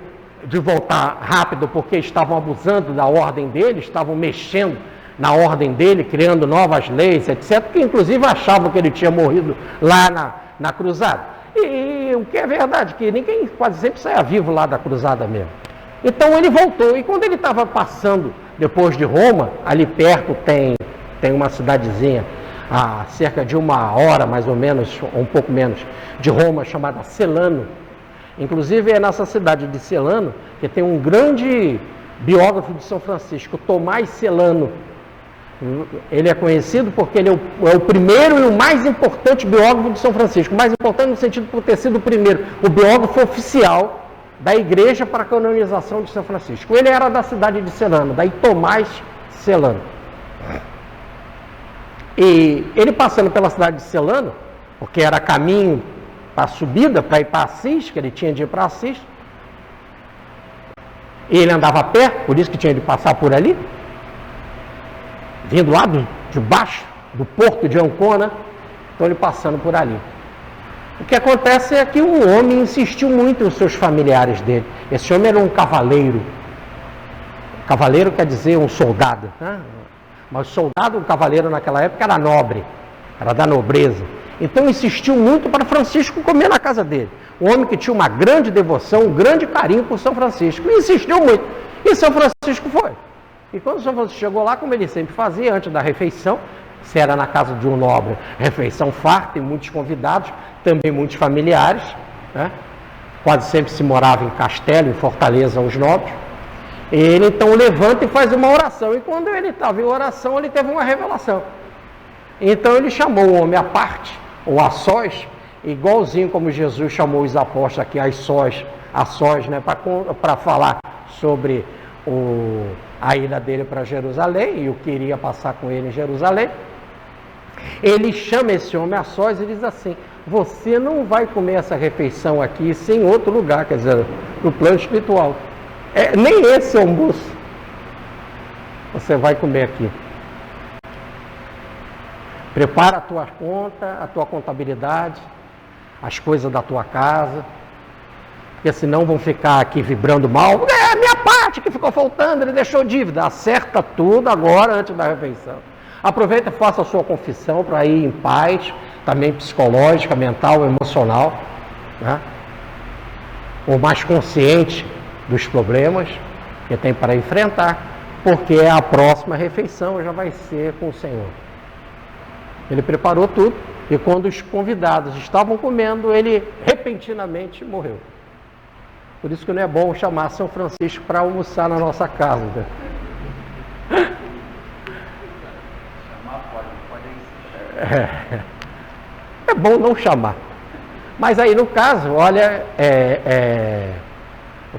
de voltar rápido, porque estavam abusando da ordem dele, estavam mexendo na ordem dele, criando novas leis, etc., que inclusive achavam que ele tinha morrido lá na cruzada. E o que é verdade, que ninguém quase sempre saia vivo lá da cruzada mesmo. Então ele voltou, e quando ele estava passando depois de Roma, ali perto tem uma cidadezinha, a cerca de 1 hora mais ou menos, ou um pouco menos, de Roma, chamada Celano. Inclusive é nessa cidade de Celano que tem um grande biógrafo de São Francisco, Tomás Celano. Ele é conhecido porque ele é o primeiro e o mais importante biógrafo de São Francisco. Mais importante no sentido de ter sido o primeiro, o biógrafo oficial da igreja para a canonização de São Francisco. Ele era da cidade de Celano, daí Tomás Celano. E ele passando pela cidade de Celano, porque era caminho para a subida, para ir para Assis, que ele tinha de ir para Assis, e ele andava a pé, por isso que tinha de passar por ali, vindo lá de baixo, do porto de Ancona, então ele passando por ali. O que acontece é que o homem insistiu muito nos seus familiares dele. Esse homem era um cavaleiro. Cavaleiro quer dizer um soldado, né? Mas soldado, um cavaleiro naquela época era nobre, era da nobreza. Então insistiu muito para Francisco comer na casa dele. Um homem que tinha uma grande devoção, um grande carinho por São Francisco. E insistiu muito. E São Francisco foi. E quando São Francisco chegou lá, como ele sempre fazia, antes da refeição, se era na casa de um nobre, refeição farta e muitos convidados, também muitos familiares, né? Quase sempre se morava em castelo, em fortaleza, os nobres. Ele então levanta e faz uma oração. E quando ele estava em oração, ele teve uma revelação. Então ele chamou o homem à parte, ou a sós, igualzinho como Jesus chamou os apóstolos aqui a sós, né, para falar sobre a ida dele para Jerusalém e o que iria passar com ele em Jerusalém. Ele chama esse homem a sós e diz assim: você não vai comer essa refeição aqui sem em outro lugar, quer dizer, no plano espiritual. Nem esse almoço você vai comer aqui. Prepara a tua conta, a tua contabilidade, as coisas da tua casa, porque senão vão ficar aqui vibrando mal. É a minha parte que ficou faltando, ele deixou dívida. Acerta tudo agora antes da refeição. Aproveita e faça a sua confissão para ir em paz, também psicológica, mental, emocional, né? Ou mais consciente dos problemas que tem para enfrentar, porque a próxima refeição já vai ser com o Senhor. Ele preparou tudo e quando os convidados estavam comendo, ele repentinamente morreu. Por isso que não é bom chamar São Francisco para almoçar na nossa casa. Né? É bom não chamar. Mas aí no caso, olha,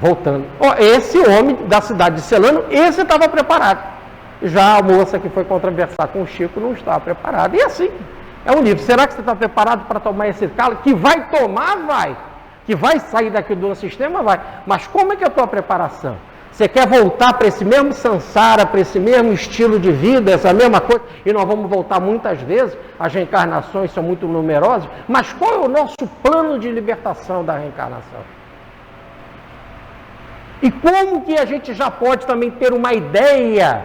voltando. Esse homem da cidade de Celano, esse estava preparado. Já a moça que foi conversar com o Chico não estava preparada. E assim, é um livro. Será que você está preparado para tomar esse calo? Que vai tomar, vai. Que vai sair daqui do sistema, vai. Mas como é que é a tua preparação? Você quer voltar para esse mesmo samsara, para esse mesmo estilo de vida, essa mesma coisa? E nós vamos voltar muitas vezes, as reencarnações são muito numerosas, mas qual é o nosso plano de libertação da reencarnação? E como que a gente já pode também ter uma ideia,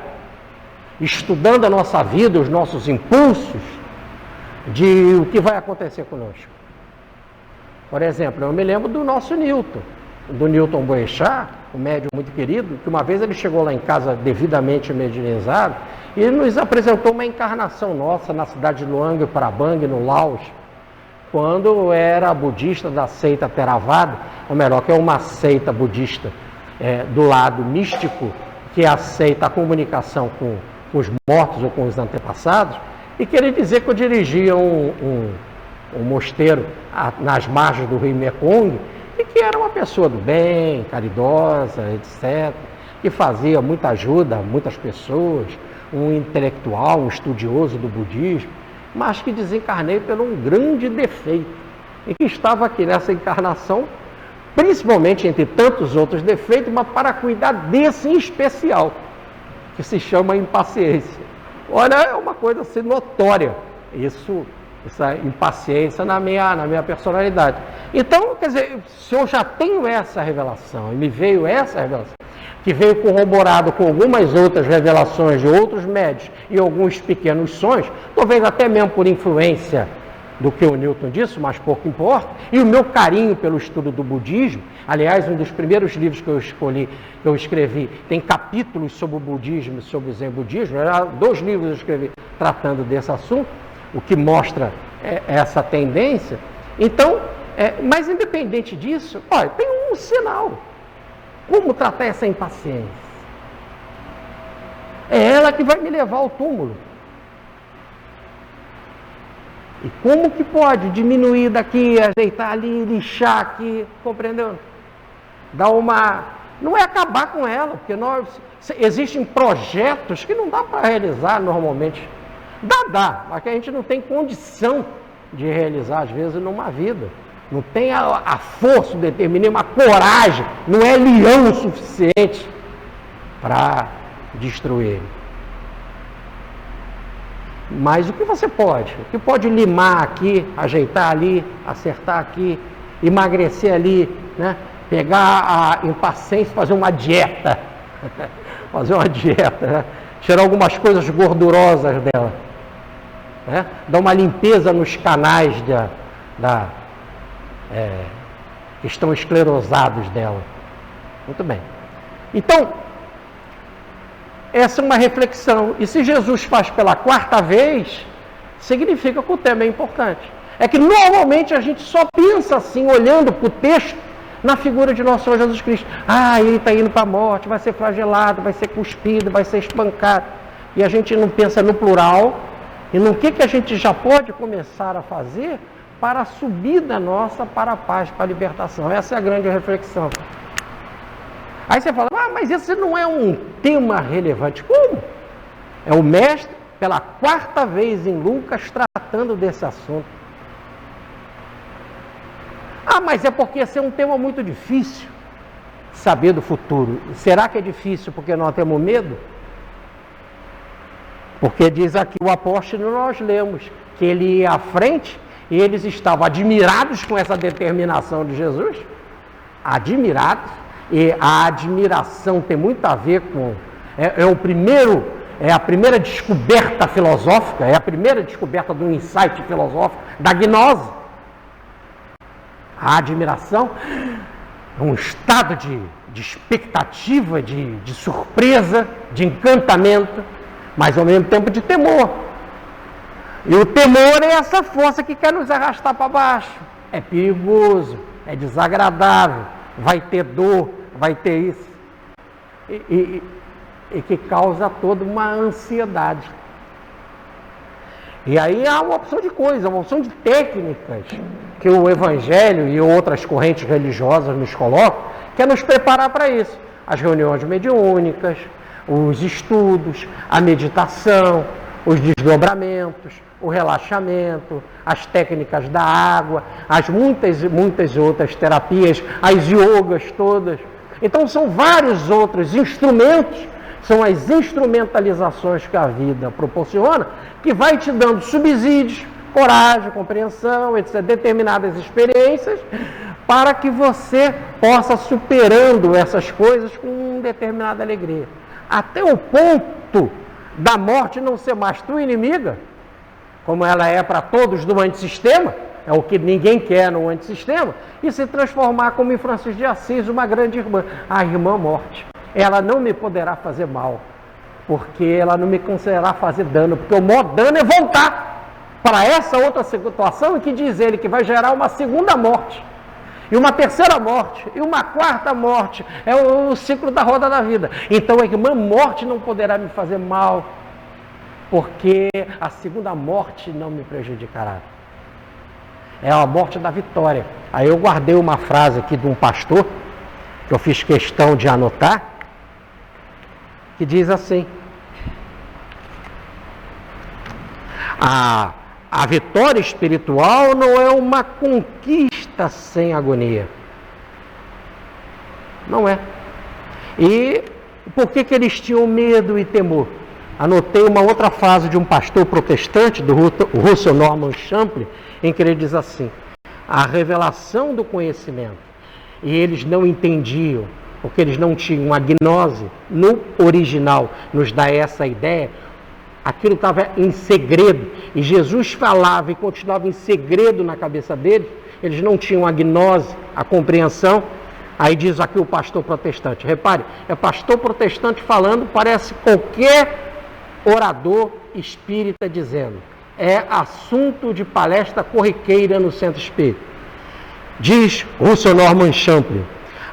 estudando a nossa vida, os nossos impulsos, de o que vai acontecer conosco? Por exemplo, eu me lembro do nosso Newton, do Newton Boechat, um médium muito querido, que uma vez ele chegou lá em casa devidamente mediunizado, e ele nos apresentou uma encarnação nossa na cidade de Luang Prabang, no Laos, quando era budista da seita Theravada, ou melhor, que é uma seita budista do lado místico, que aceita a comunicação com os mortos ou com os antepassados, e queria dizer que eu dirigia um mosteiro nas margens do rio Mekong, e que era uma pessoa do bem, caridosa, etc., que fazia muita ajuda a muitas pessoas, um intelectual, um estudioso do budismo, mas que desencarnei por um grande defeito, e que estava aqui nessa encarnação, principalmente entre tantos outros defeitos, mas para cuidar desse em especial, que se chama impaciência. Olha, é uma coisa assim notória, essa impaciência na minha personalidade. Então, quer dizer, se eu já tenho essa revelação, e me veio essa revelação, que veio corroborado com algumas outras revelações de outros médios e alguns pequenos sonhos, talvez até mesmo por influência do que o Newton disse, mas pouco importa, e o meu carinho pelo estudo do budismo, aliás, um dos primeiros livros que eu escrevi, tem capítulos sobre o budismo e sobre o zen budismo, 2 livros eu escrevi tratando desse assunto, o que mostra essa tendência. Então, mas independente disso, olha, tem um sinal. Como tratar essa impaciência? É ela que vai me levar ao túmulo. E como que pode diminuir daqui, ajeitar ali, lixar aqui, compreendeu? Dar uma... Não é acabar com ela, porque existem projetos que não dá para realizar normalmente. Dá, mas que a gente não tem condição de realizar, às vezes, numa vida. Não tem a força, o determinismo, a coragem, não é leão o suficiente para destruir. Mas o que você pode? O que pode limar aqui, ajeitar ali, acertar aqui, emagrecer ali, né? Pegar a impaciência, fazer uma dieta, né? Tirar algumas coisas gordurosas dela, né? Dar uma limpeza nos canais que estão esclerosados dela. Muito bem. Então, essa é uma reflexão. E se Jesus faz pela 4ª vez, significa que o tema é importante. É que normalmente a gente só pensa assim, olhando para o texto, na figura de nosso Senhor Jesus Cristo. Ele está indo para a morte, vai ser flagelado, vai ser cuspido, vai ser espancado. E a gente não pensa no plural, e no que a gente já pode começar a fazer para a subida nossa para a paz, para a libertação. Essa é a grande reflexão. Aí você fala, mas esse não é um tema relevante. Como? É o mestre, pela 4ª vez em Lucas, tratando desse assunto. Mas é porque esse é um tema muito difícil, saber do futuro. Será que é difícil porque nós temos medo? Porque diz aqui o apóstolo, nós lemos, que ele ia à frente e eles estavam admirados com essa determinação de Jesus. Admirados. E a admiração tem muito a ver com... É a primeira descoberta filosófica, é a primeira descoberta do insight filosófico, da gnose. A admiração é um estado de expectativa, de surpresa, de encantamento, mas ao mesmo tempo de temor. E o temor é essa força que quer nos arrastar para baixo. É perigoso, é desagradável, vai ter dor, vai ter isso. E que causa toda uma ansiedade. E aí há uma opção de coisas, uma opção de técnicas que o Evangelho e outras correntes religiosas nos colocam, que é nos preparar para isso. As reuniões mediúnicas, os estudos, a meditação, os desdobramentos, o relaxamento, as técnicas da água, as muitas outras terapias, as yogas todas. Então são vários outros instrumentos, são as instrumentalizações que a vida proporciona, que vai te dando subsídios, coragem, compreensão, etc., determinadas experiências, para que você possa superando essas coisas com determinada alegria. Até o ponto da morte não ser mais tua inimiga, como ela é para todos do antissistema, é o que ninguém quer no antissistema, e se transformar como em Francisco de Assis, uma grande irmã, a irmã morte. Ela não me poderá fazer mal, porque ela não me conseguirá fazer dano, porque o maior dano é voltar para essa outra situação em que diz ele que vai gerar uma segunda morte, e uma terceira morte, e uma quarta morte. É o ciclo da roda da vida. Então a irmã morte não poderá me fazer mal, porque a segunda morte não me prejudicará. É a morte da vitória. Aí eu guardei uma frase aqui de um pastor, que eu fiz questão de anotar, que diz assim: a vitória espiritual não é uma conquista sem agonia. Não é. E por que eles tinham medo e temor? Anotei uma outra frase de um pastor protestante, do Russell Norman Champlin, em que ele diz assim: a revelação do conhecimento, e eles não entendiam, porque eles não tinham a gnose no original, nos dá essa ideia, aquilo estava em segredo, e Jesus falava e continuava em segredo na cabeça deles, eles não tinham a gnose, a compreensão. Aí diz aqui o pastor protestante, repare, é pastor protestante falando, parece qualquer orador espírita dizendo, é assunto de palestra corriqueira no centro espírita. Diz Russell Norman Champlin,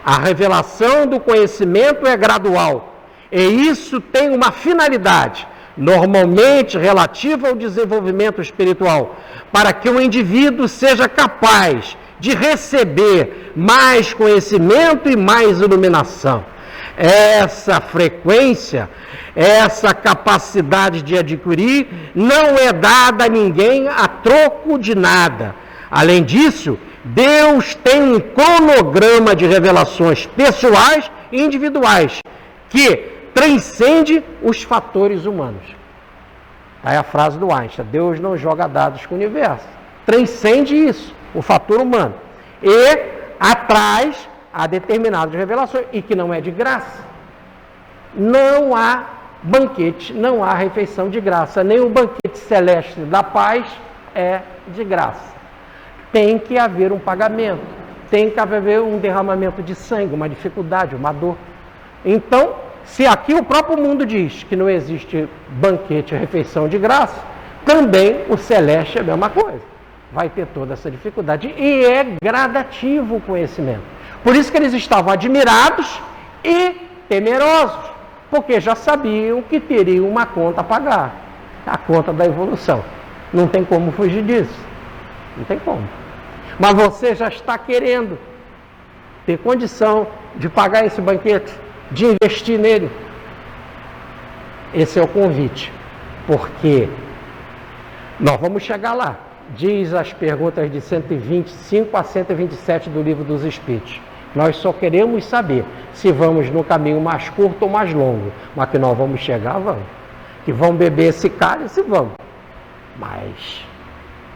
a revelação do conhecimento é gradual, e isso tem uma finalidade, normalmente relativa ao desenvolvimento espiritual, para que o indivíduo seja capaz de receber mais conhecimento e mais iluminação. Essa frequência, essa capacidade de adquirir, não é dada a ninguém a troco de nada. Além disso, Deus tem um cronograma de revelações pessoais e individuais, que transcende os fatores humanos. Aí a frase do Einstein, Deus não joga dados com o universo. Transcende isso, o fator humano. E atrás a determinadas revelações, e que não é de graça. Não há banquete, não há refeição de graça, nem o banquete celeste da paz é de graça. Tem que haver um pagamento, tem que haver um derramamento de sangue, uma dificuldade, uma dor. Então, se aqui o próprio mundo diz que não existe banquete, refeição de graça, também o celeste é a mesma coisa. Vai ter toda essa dificuldade, e é gradativo o conhecimento. Por isso que eles estavam admirados e temerosos, porque já sabiam que teriam uma conta a pagar, a conta da evolução. Não tem como fugir disso, não tem como. Mas você já está querendo ter condição de pagar esse banquete, de investir nele. Esse é o convite, porque nós vamos chegar lá. Diz as perguntas de 125 a 127 do Livro dos Espíritos. Nós só queremos saber se vamos no caminho mais curto ou mais longo. Mas que nós vamos chegar, vamos. Que vão beber esse cálice, vamos. Mas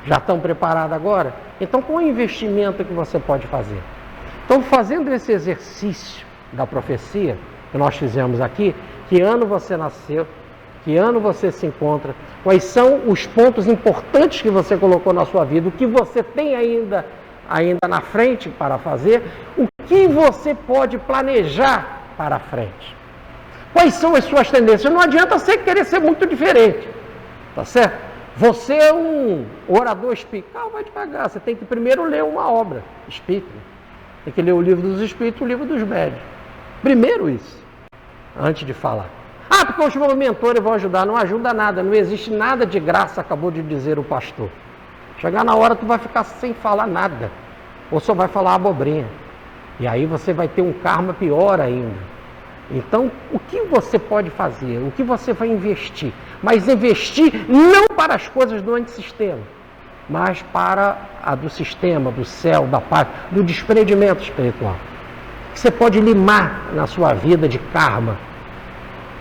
já estão preparados agora? Então, qual é o investimento que você pode fazer? Então, fazendo esse exercício da profecia que nós fizemos aqui, que ano você nasceu, que ano você se encontra, quais são os pontos importantes que você colocou na sua vida, o que você tem ainda na frente para fazer, o que você pode planejar para a frente. Quais são as suas tendências? Não adianta você querer ser muito diferente, tá certo? Você é um orador espírita, vai devagar, você tem que primeiro ler uma obra espírita, tem que ler o Livro dos Espíritos, o Livro dos Médiuns. Primeiro isso, antes de falar. Ah, porque os meus mentores vão ajudar. Não ajuda nada, não existe nada de graça, acabou de dizer o pastor. Chegar na hora tu vai ficar sem falar nada, ou só vai falar abobrinha. E aí você vai ter um karma pior ainda. Então, o que você pode fazer? O que você vai investir? Mas investir não para as coisas do antissistema, mas para a do sistema, do céu, da paz, do desprendimento espiritual. Você pode limar na sua vida de karma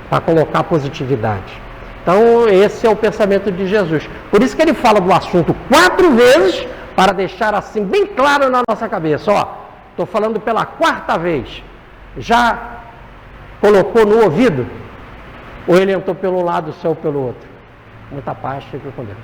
para colocar positividade. Então, esse é o pensamento de Jesus. Por isso que ele fala do assunto 4 vezes, para deixar assim bem claro na nossa cabeça. Ó, estou falando pela 4ª vez. Já colocou no ouvido? Ou ele entrou pelo lado, o céu pelo outro? Muita paz, fique com Deus.